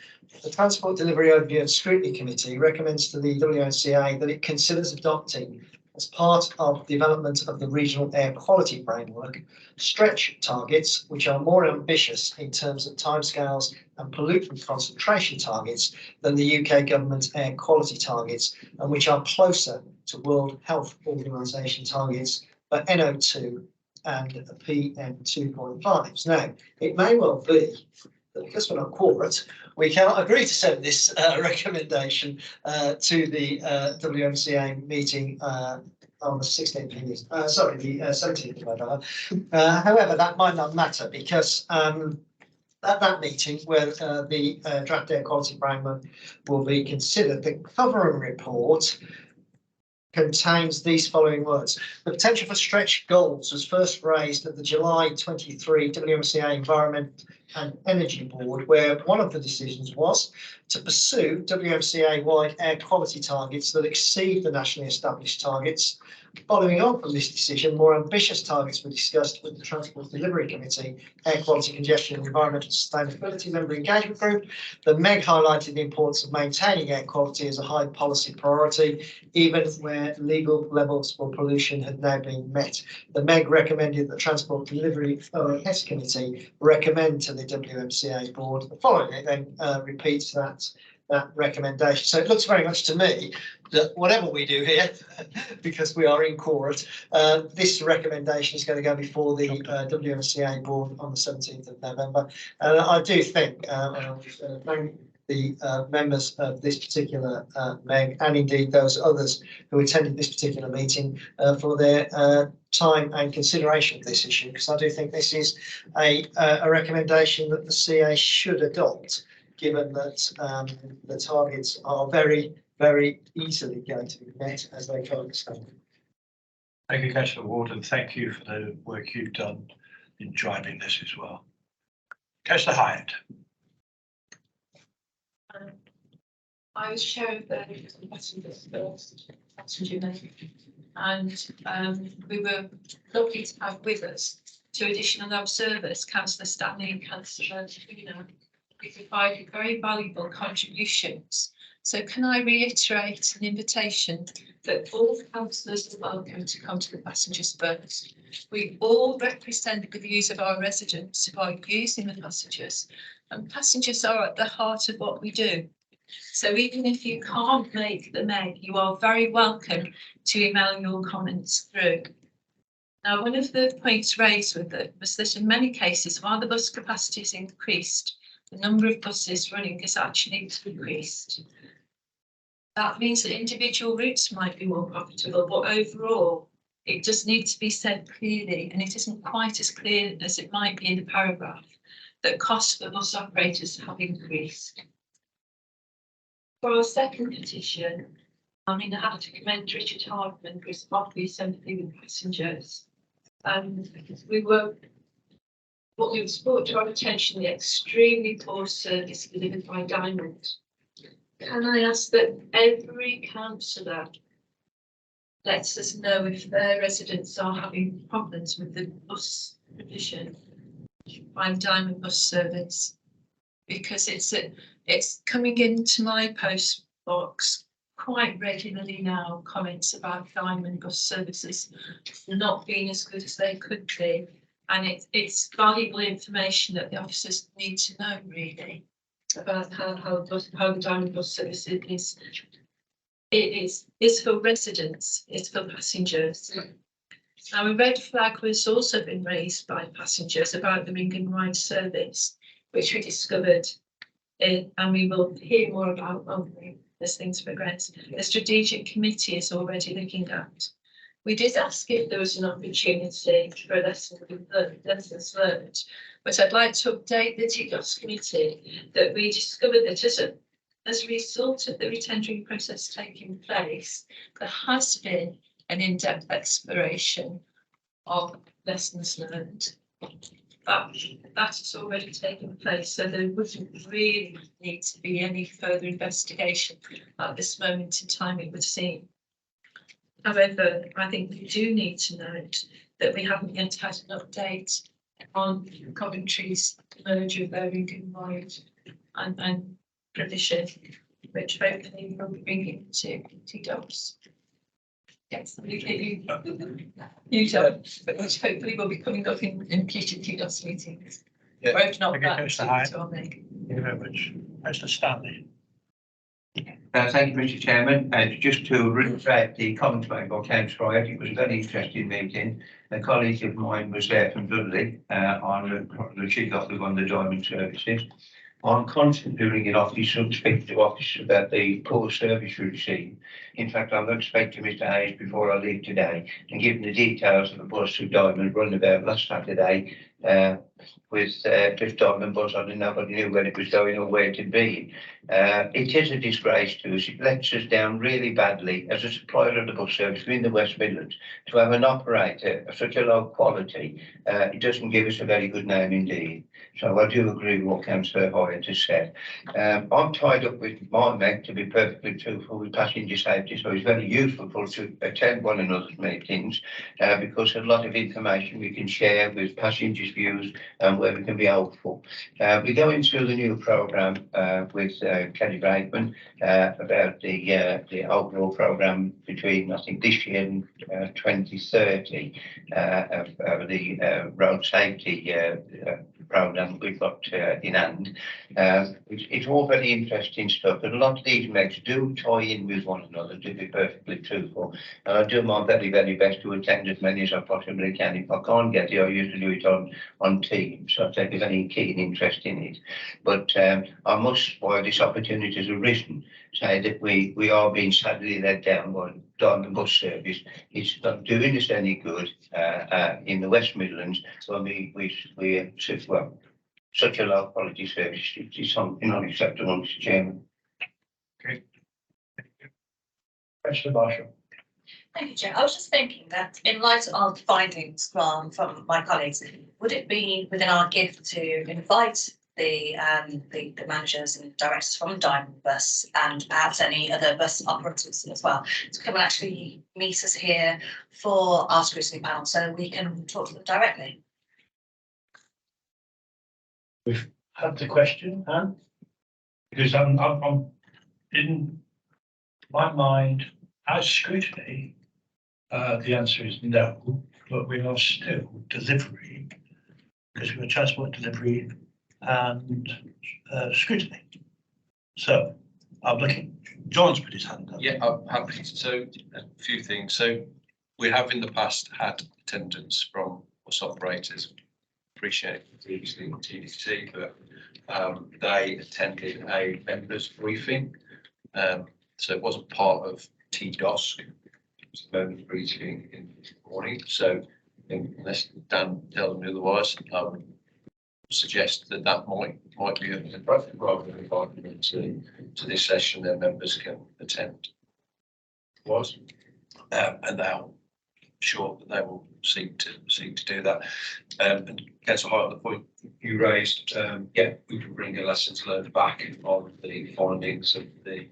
The Transport Delivery Overview and Scrutiny Committee recommends to the WMCA that it considers adopting, as part of development of the Regional Air Quality Framework, stretch targets which are more ambitious in terms of timescales and pollutant concentration targets than the UK government's air quality targets, and which are closer to World Health Organization targets for NO2 and PM2.5s. Now, it may well be that because we're not corporate, we cannot agree to send this recommendation to the WMCA meeting on the 16th of sorry, the 17th of November. However, that might not matter because at that meeting where the draft air quality framework will be considered, the covering report contains these following words. The potential for stretch goals was first raised at the July 23 WMCA Environment and Energy Board, where one of the decisions was to pursue WMCA-wide air quality targets that exceed the nationally established targets. Following on from this decision, more ambitious targets were discussed with the Transport Delivery Committee, Air Quality, Congestion and Environmental Sustainability Member Engagement Group. The MEG highlighted the importance of maintaining air quality as a high policy priority, even where legal levels for pollution had now been met. The MEG recommended the Transport Delivery OS Committee recommend to the WMCA board. Following it then repeats that recommendation. So it looks very much to me that whatever we do here, because we are in court, this recommendation is going to go before the WMCA board on the 17th of November. And I do think, thank the members of this particular MEG and indeed those others who attended this particular meeting for their time and consideration of this issue, because I do think this is a recommendation that the CA should adopt, given that the targets are very, very easily going to be met as they currently stand. Thank you, Councillor Ward, and thank you for the work you've done in driving this as well. Councillor Hyatt. I was chair of the passengers first, passenger meeting, and we were lucky to have with us two additional observers, Councillor Stanley and Councillor Fina, who provided very valuable contributions. So can I reiterate an invitation that all councillors are welcome to come to the passengers first. We all represent the views of our residents who are using the passengers, and passengers are at the heart of what we do. So even if you can't make the MEG, you are very welcome to email your comments through. Now, one of the points raised with it was that in many cases, while the bus capacity is increased, the number of buses running is actually decreased. That means that individual routes might be more profitable, but overall, it does need to be said clearly, and it isn't quite as clear as it might be in the paragraph, that costs for bus operators have increased. For our second petition, I have to commend Richard Hardman for his obvious sympathy with passengers. And what we've brought to our attention, the extremely poor service delivered by Diamond. Can I ask that every councillor lets us know if their residents are having problems with the bus provision by Diamond Bus Service? Because it's coming into my post box quite regularly now, comments about Diamond Bus Services not being as good as they could be. And it's valuable information that the officers need to know, really, about how the Diamond Bus Service is for residents, it's for passengers. Now, a red flag was also been raised by passengers about the Ring and Ride service, which we discovered, and we will hear more about as things progress. The strategic committee is already looking at. We did ask if there was an opportunity for lessons learned, but I'd like to update the TDOS committee that we discovered that as a result of the retendering process taking place, there has been an in-depth exploration of lessons learned. That has already taken place, so there wouldn't really need to be any further investigation at this moment in time, it would seem. However, I think we do need to note that we haven't yet had an update on Coventry's merger with Oregon Wide and provision, which hopefully will be bringing to TDOS. Yes, you don't, but which hopefully will be coming up in future TDOS meetings. Yeah. Or if not, Thank you, that Councillor Hyde. to our make. Thank you very much. Councillor Stanley. Thank you, Mr. Chairman. Just to reiterate the comments made by Councillor Hyde, it was a very interesting meeting. A colleague of mine was there from Dudley on the chief officer of one of the diamond services. I'm constantly ringing office and speaking to officers about the poor service we receive. In fact, I'm going to speak to Mr. Hayes before I leave today and give him the details of the bus to Diamond running about last Saturday with just Diamond bus on and nobody knew where it was going or where to be. It is a disgrace to us. It lets us down really badly as a supplier of the bus service in the West Midlands. To have an operator of such a low quality, it doesn't give us a very good name indeed. So I do agree with what Councillor Hyde has said. I'm tied up with my Meg, to be perfectly truthful, with passenger safety, so it's very useful for us to attend one another's meetings because a lot of information we can share with passengers' views and where we can be helpful. We're going through the new programme with Kelly Brakeman about the overall programme between, I think, this year and 2030 of the road safety programme we've got in hand. It's all very interesting stuff, and a lot of these megs do tie in with one another, to be perfectly truthful. And I do my very, very best to attend as many as I possibly can. If I can't get it, I usually do it on Teams, so I take a very keen interest in it. But I must, while this opportunity has arisen, say that we are being sadly led down by Diamond Bus Service. It's not doing us any good in the West Midlands when we well, such a low quality service. It's something unacceptable, Mr. Chairman. Okay. Councillor Marshall. Thank you, Chair. I was just thinking that in light of findings from my colleagues, would it be within our gift to invite the managers and directors from Diamond Bus and perhaps any other bus operators as well to come and actually meet us here for our scrutiny panel so we can talk to them directly? We've had the question, Anne, because I'm in my mind as scrutiny. The answer is no, but we are still delivery because we're transport delivery and scrutiny. So I'm looking. John's put his hand up. Yeah, I'm happy to. So a few things. So we have in the past had attendance from bus operators. Appreciate previously TDC, but they attended a members briefing. So it wasn't part of TDOSC. It was a members briefing in the morning. So unless Dan tells me otherwise, suggest that might be appropriate rather than inviting them to this session. Their members can attend. And they'll sure that they will seek to do that. And Councillor Hyde, the point you raised, yeah, we can bring a lessons learned back on the findings of the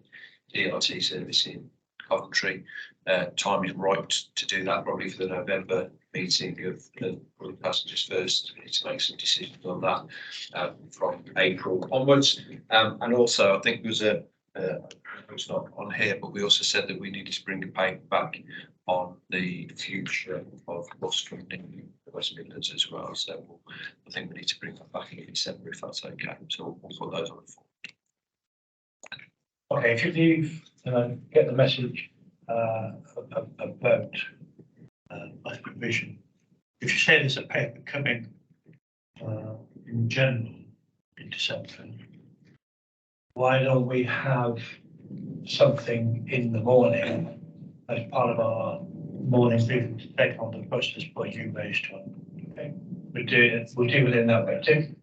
DLT service in Coventry. Time is right to do that, probably for the November meeting of the passengers first. We need to make some decisions on that from April onwards. And also, I think there was it's not on here, but we also said that we needed to bring a paper back on the future of bus funding in the West Midlands as well. So I think we need to bring that back in December if that's okay. So we'll put those on the form. Okay, if you get the message about my provision. If you say there's a paper coming in general in December, why don't we have something in the morning as part of our morning briefing to take on the process point you raised on? Okay, we'll deal with it in that way too.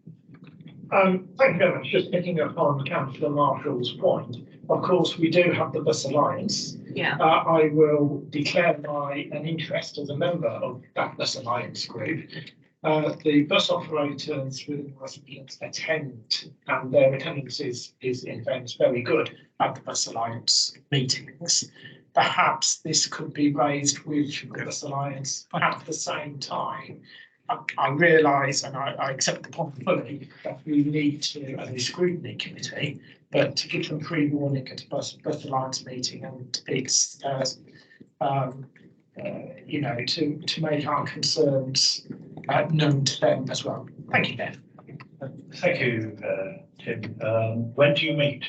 Thank you very much. Just picking up on Councillor Marshall's point, of course, we do have the Bus Alliance. Yeah. I will declare an interest as a member of that Bus Alliance group. The bus operators within the West Midlands attend, and their attendance is in fairness very good at the Bus Alliance meetings. perhaps this could be raised with the Bus Alliance at the same time. I realise and I accept the point fully that we need to, as a scrutiny committee, but to give them pre-warning at a Bus Alliance meeting, and it's, you know, to make our concerns known to them as well. Thank you, Ben. Thank you, Tim. When do you meet?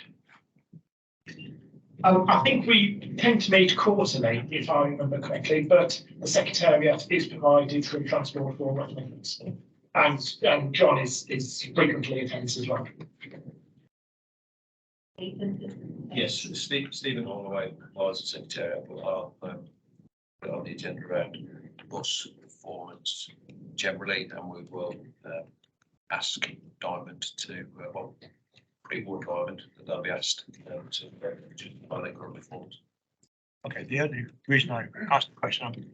I think we tend to meet quarterly, if I remember correctly, but the Secretariat is provided through Transport for Wetlands. And John is frequently attends as well. Yes, Stephen Holloway was the secretary, but I'll put on the agenda around bus performance generally, and we will ask Diamond to, well, pre-warn Diamond that they'll be asked to how they currently performs. Okay, the only reason I asked the question,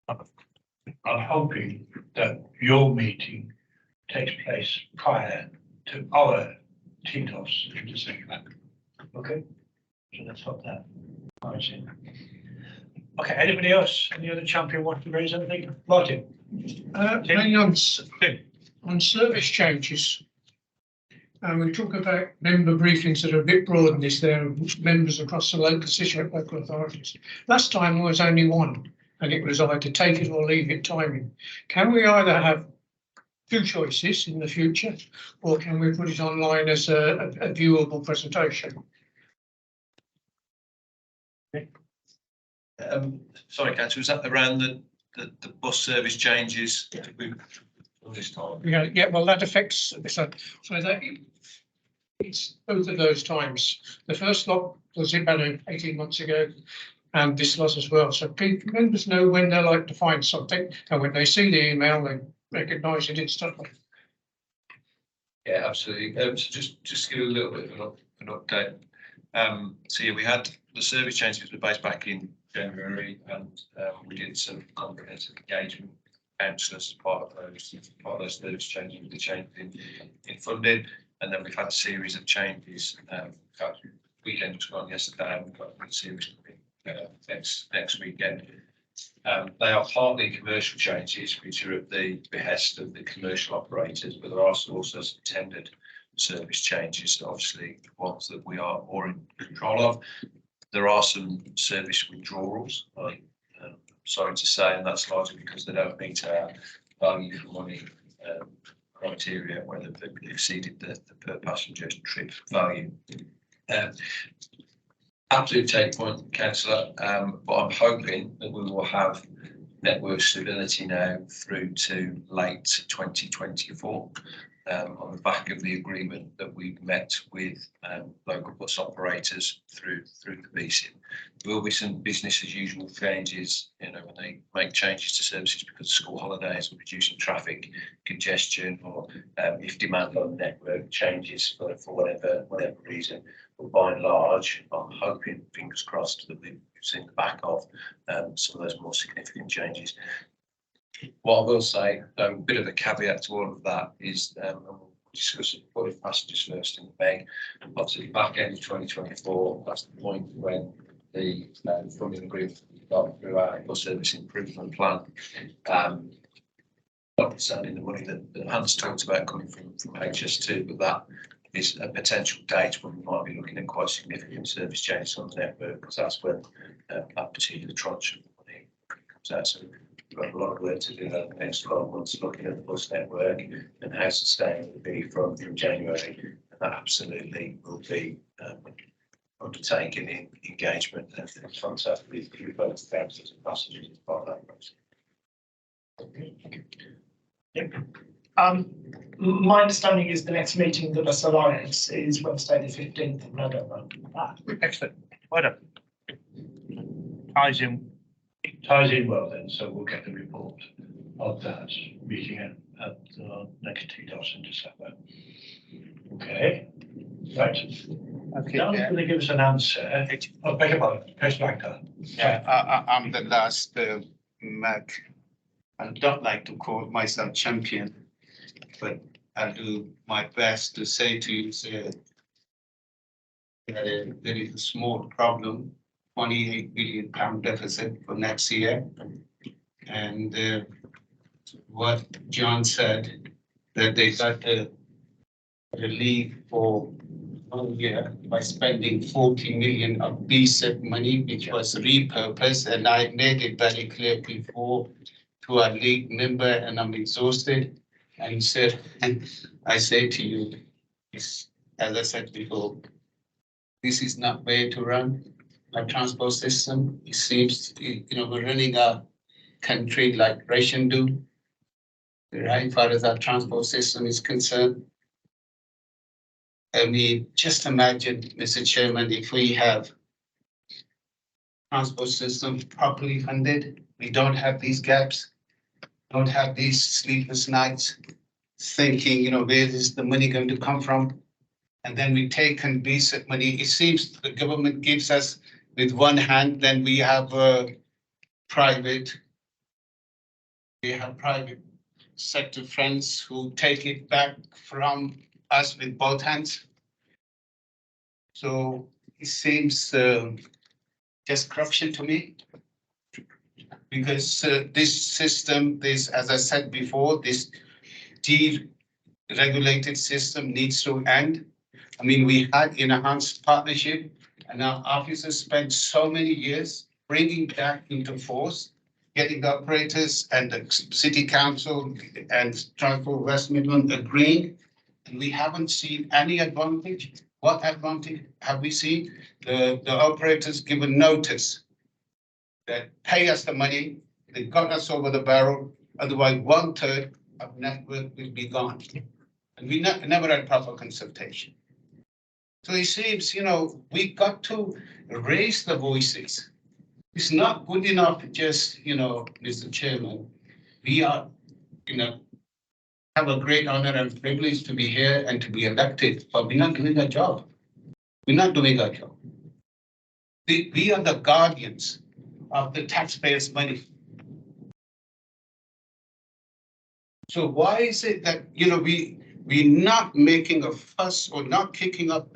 I'm hoping that your meeting takes place prior to our TDOS in the second. Okay, so let's hope that. Okay, anybody else? Any other champion want to raise anything? Martin? Hang on service changes. We talk about member briefings that are a bit broad in this. There are members across the local authorities. Last time there was only one, and it was either take it or leave it timing. Can we either have two choices in the future, or can we put it online as a viewable presentation? Sorry, Councillor, was that around the bus service changes this time? Yeah, well, that affects, so that it's both of those times. The first lot was about 18 months ago, and this lot as well. So members know when they like to find something, and when they see the email, they recognise it instantly. Yeah, absolutely. So just to give a little bit of an update. So yeah, we had the service changes were based back in January, and we did some comprehensive engagement councillors as part of those service changes, the change in funding, and then we've had a series of changes. In fact, weekend was gone yesterday, and we've got a series coming next weekend. They are partly commercial changes, which are at the behest of the commercial operators, but there are also some tendered service changes, obviously ones that we are more in control of. There are some service withdrawals, sorry to say, and that's largely because they don't meet our value for money criteria, whether they've exceeded the per passenger trip value. Absolute take point, Councillor, but I'm hoping that we will have network stability now through to late 2024 on the back of the agreement that we've met with local bus operators through the BSIN. There will be some business as usual changes, you know, when they make changes to services because of school holidays or reducing traffic congestion, or if demand on the network changes for whatever reason. But by and large, I'm hoping, fingers crossed, that we've seen the back of some of those more significant changes. What I will say, a bit of a caveat to all of that is, and we'll discuss it, putting passengers first in the bag. Obviously, back end of 2024, that's the point when the funding agreement got through our bus service improvement plan. Notwithstanding the money that Hans talked about coming from HS2, but that is a potential date when we might be looking at quite significant service changes on the network, because that's when that particular tranche of money comes out. So we've got a lot of work to do over the next 12 months looking at the bus network and how sustainable it will be from January. And that absolutely will be undertaken in engagement and contact with both councillors and passengers as part of that process. My understanding is the next meeting of the Bus Alliance is Wednesday, the 15th of November. Excellent. Well done. Ties in well then, so we'll get the report of that meeting at the next TDOS in December. Okay, right. Okay. Now he's going to give us an answer. Oh, beg your pardon, Councillor Actor. Yeah, I'm the last Mac. I don't like to call myself champion, but I'll do my best to say to you, sir, that there is a small problem £28 billion deficit for next year. And what John said, that they got the relief for 1 year by spending 40 million of BSIP money, which was repurposed. And I made it very clear before to our league member, and I'm exhausted. And he said, and I say to you, as I said before, this is not way to run a transport system. It seems, we're running a country like Russian do, right, as far as our transport system is concerned. I mean, just imagine, Mr. Chairman, if we have transport system properly funded, we don't have these gaps, don't have these sleepless nights, thinking, where is the money going to come from? And then we take and basic money. It seems the government gives us with one hand, then we have private sector friends who take it back from us with both hands. So it seems just corruption to me. Because this system, as I said before, this deregulated system needs to end. I mean, we had enhanced partnership, and our officers spent so many years bringing that into force, getting the operators and the city council and Transport West Midland agreeing, and we haven't seen any advantage. What advantage have we seen? The operators given notice that pay us the money, they got us over the barrel, otherwise 1/3 of network will be gone. And we never had proper consultation. So it seems, we got to raise the voices. It's not good enough just, Mr. Chairman, we are, have a great honor and privilege to be here and to be elected, but we're not doing our job. We're not doing our job. We are the guardians of the taxpayers' money. So why is it that, we're not making a fuss or not kicking up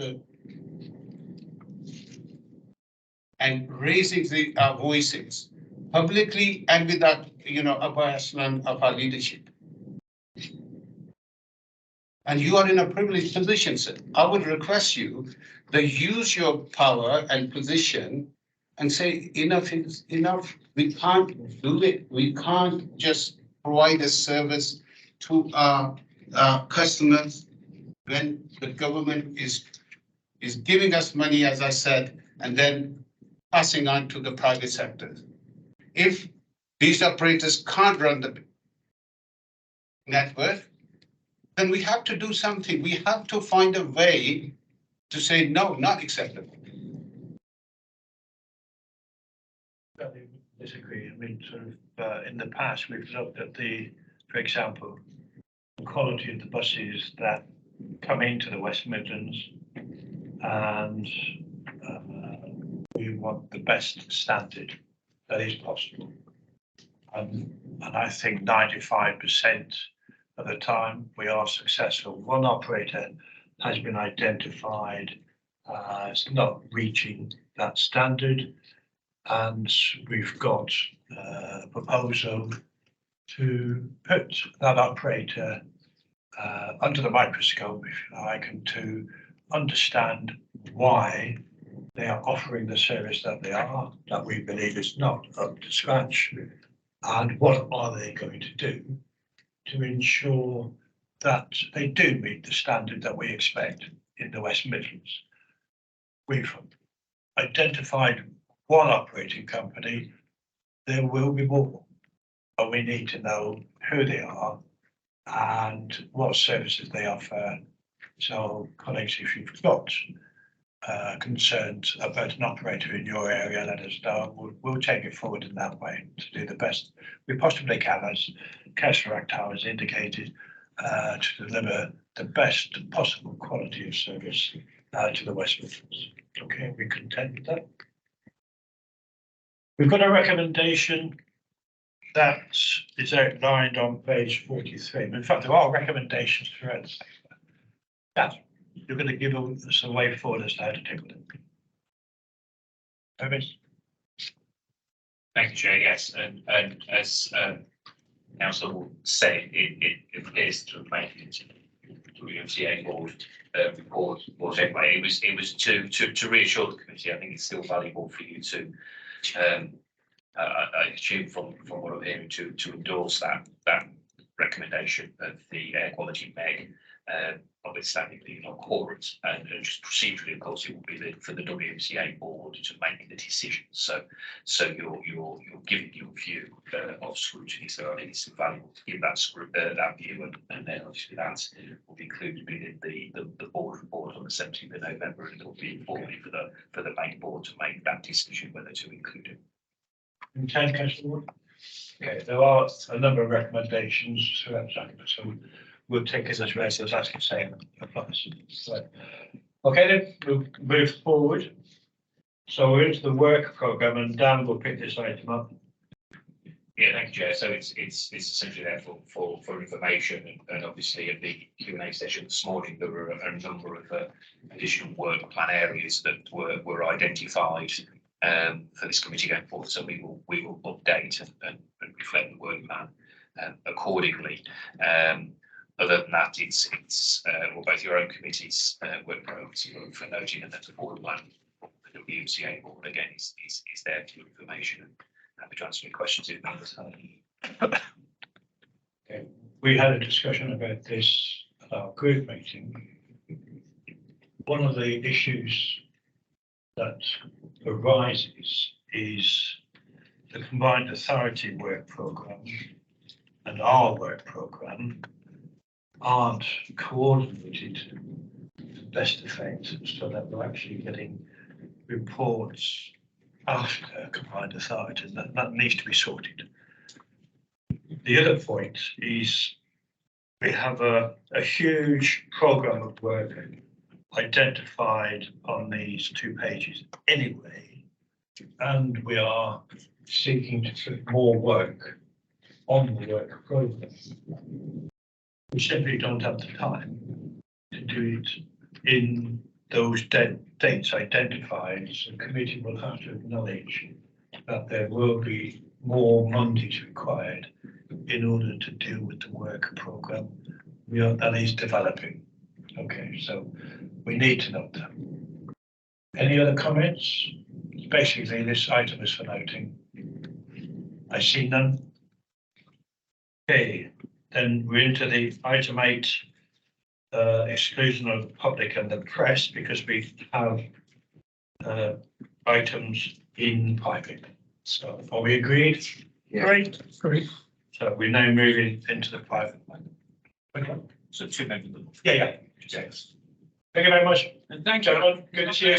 and raising our voices publicly and without, abasement of our leadership? And you are in a privileged position, sir. I would request you to use your power and position and say enough is enough. We can't do it. We can't just provide a service to our customers when the government is giving us money, as I said, and then passing on to the private sector. If these operators can't run the network, then we have to do something. We have to find a way to say, no, not acceptable. I disagree. I mean, in the past, we've looked at for example, the quality of the buses that come into the West Midlands, and we want the best standard that is possible. And I think 95% of the time we are successful. One operator has been identified as not reaching that standard, and we've got a proposal to put that operator under the microscope, if you like, and to understand why they are offering the service that they are, that we believe is not up to scratch, and what are they going to do to ensure that they do meet the standard that we expect in the West Midlands. We've identified one operating company. There will be more, but we need to know who they are and what services they offer. So, colleagues, if you've got concerns about an operator in your area, let us know. We'll take it forward in that way to do the best we possibly can, as Councillor Akhtar has indicated, to deliver the best possible quality of service to the West Midlands. Okay, are we content with that? We've got a recommendation that is outlined on page 43. In fact, there are recommendations throughout. That you're going to give us a way forward as to how to deal with it. Thank you, Chair. Yes, and as Council said, it appears to have made it to the MCA board report. Anyway, it was to reassure the committee. I think it's still valuable for you to, I assume from what I'm hearing, to endorse that recommendation of the air quality MEG. Notwithstanding being not quorum, and just procedurally, of course, it will be for the WMCA board to make the decision. So you're giving your view of scrutiny. So I think it's valuable to give that view, and then obviously that will be included in the board report on the 17th of November, and it will be informally for the main board to make that decision whether to include it. Okay, Councillor Wood. Okay, there are a number of recommendations throughout the document, so we'll take it as read as the same applies. So, okay, then we'll move forward. So we're into the work programme, and Dan will pick this item up. Yeah, thank you, Chair. So it's essentially there for information, and obviously at the Q&A session this morning, there were a number of additional work plan areas that were identified for this committee going forward. So we will update and reflect the work plan accordingly. Other than that, it's well, both your own committees work programs for noting, and then the board plan, the WMCA board again is there for information. Happy to answer any questions if needed. Okay. We had a discussion about this at our group meeting. One of the issues that arises is the combined authority work programme and our work programme aren't coordinated to the best effect, so that we're actually getting reports after combined authority, and that needs to be sorted. The other point is we have a huge programme of work identified on these 2 pages anyway, and we are seeking to put more work on the work programme. We simply don't have the time to do it in those dates identified, so the committee will have to acknowledge that there will be more Mondays required in order to deal with the work programme that is developing. Okay, so we need to note that. Any other comments? Basically, this item is for noting. I see none. Okay, then we're into the item 8. Exclusion of the public and the press, because we have items in piping. So are we agreed? Yeah. Great. So we're now moving into the private. Okay. So 2 members. Yeah. Yes. Thank you very much. And thank Gentlemen, good to see you.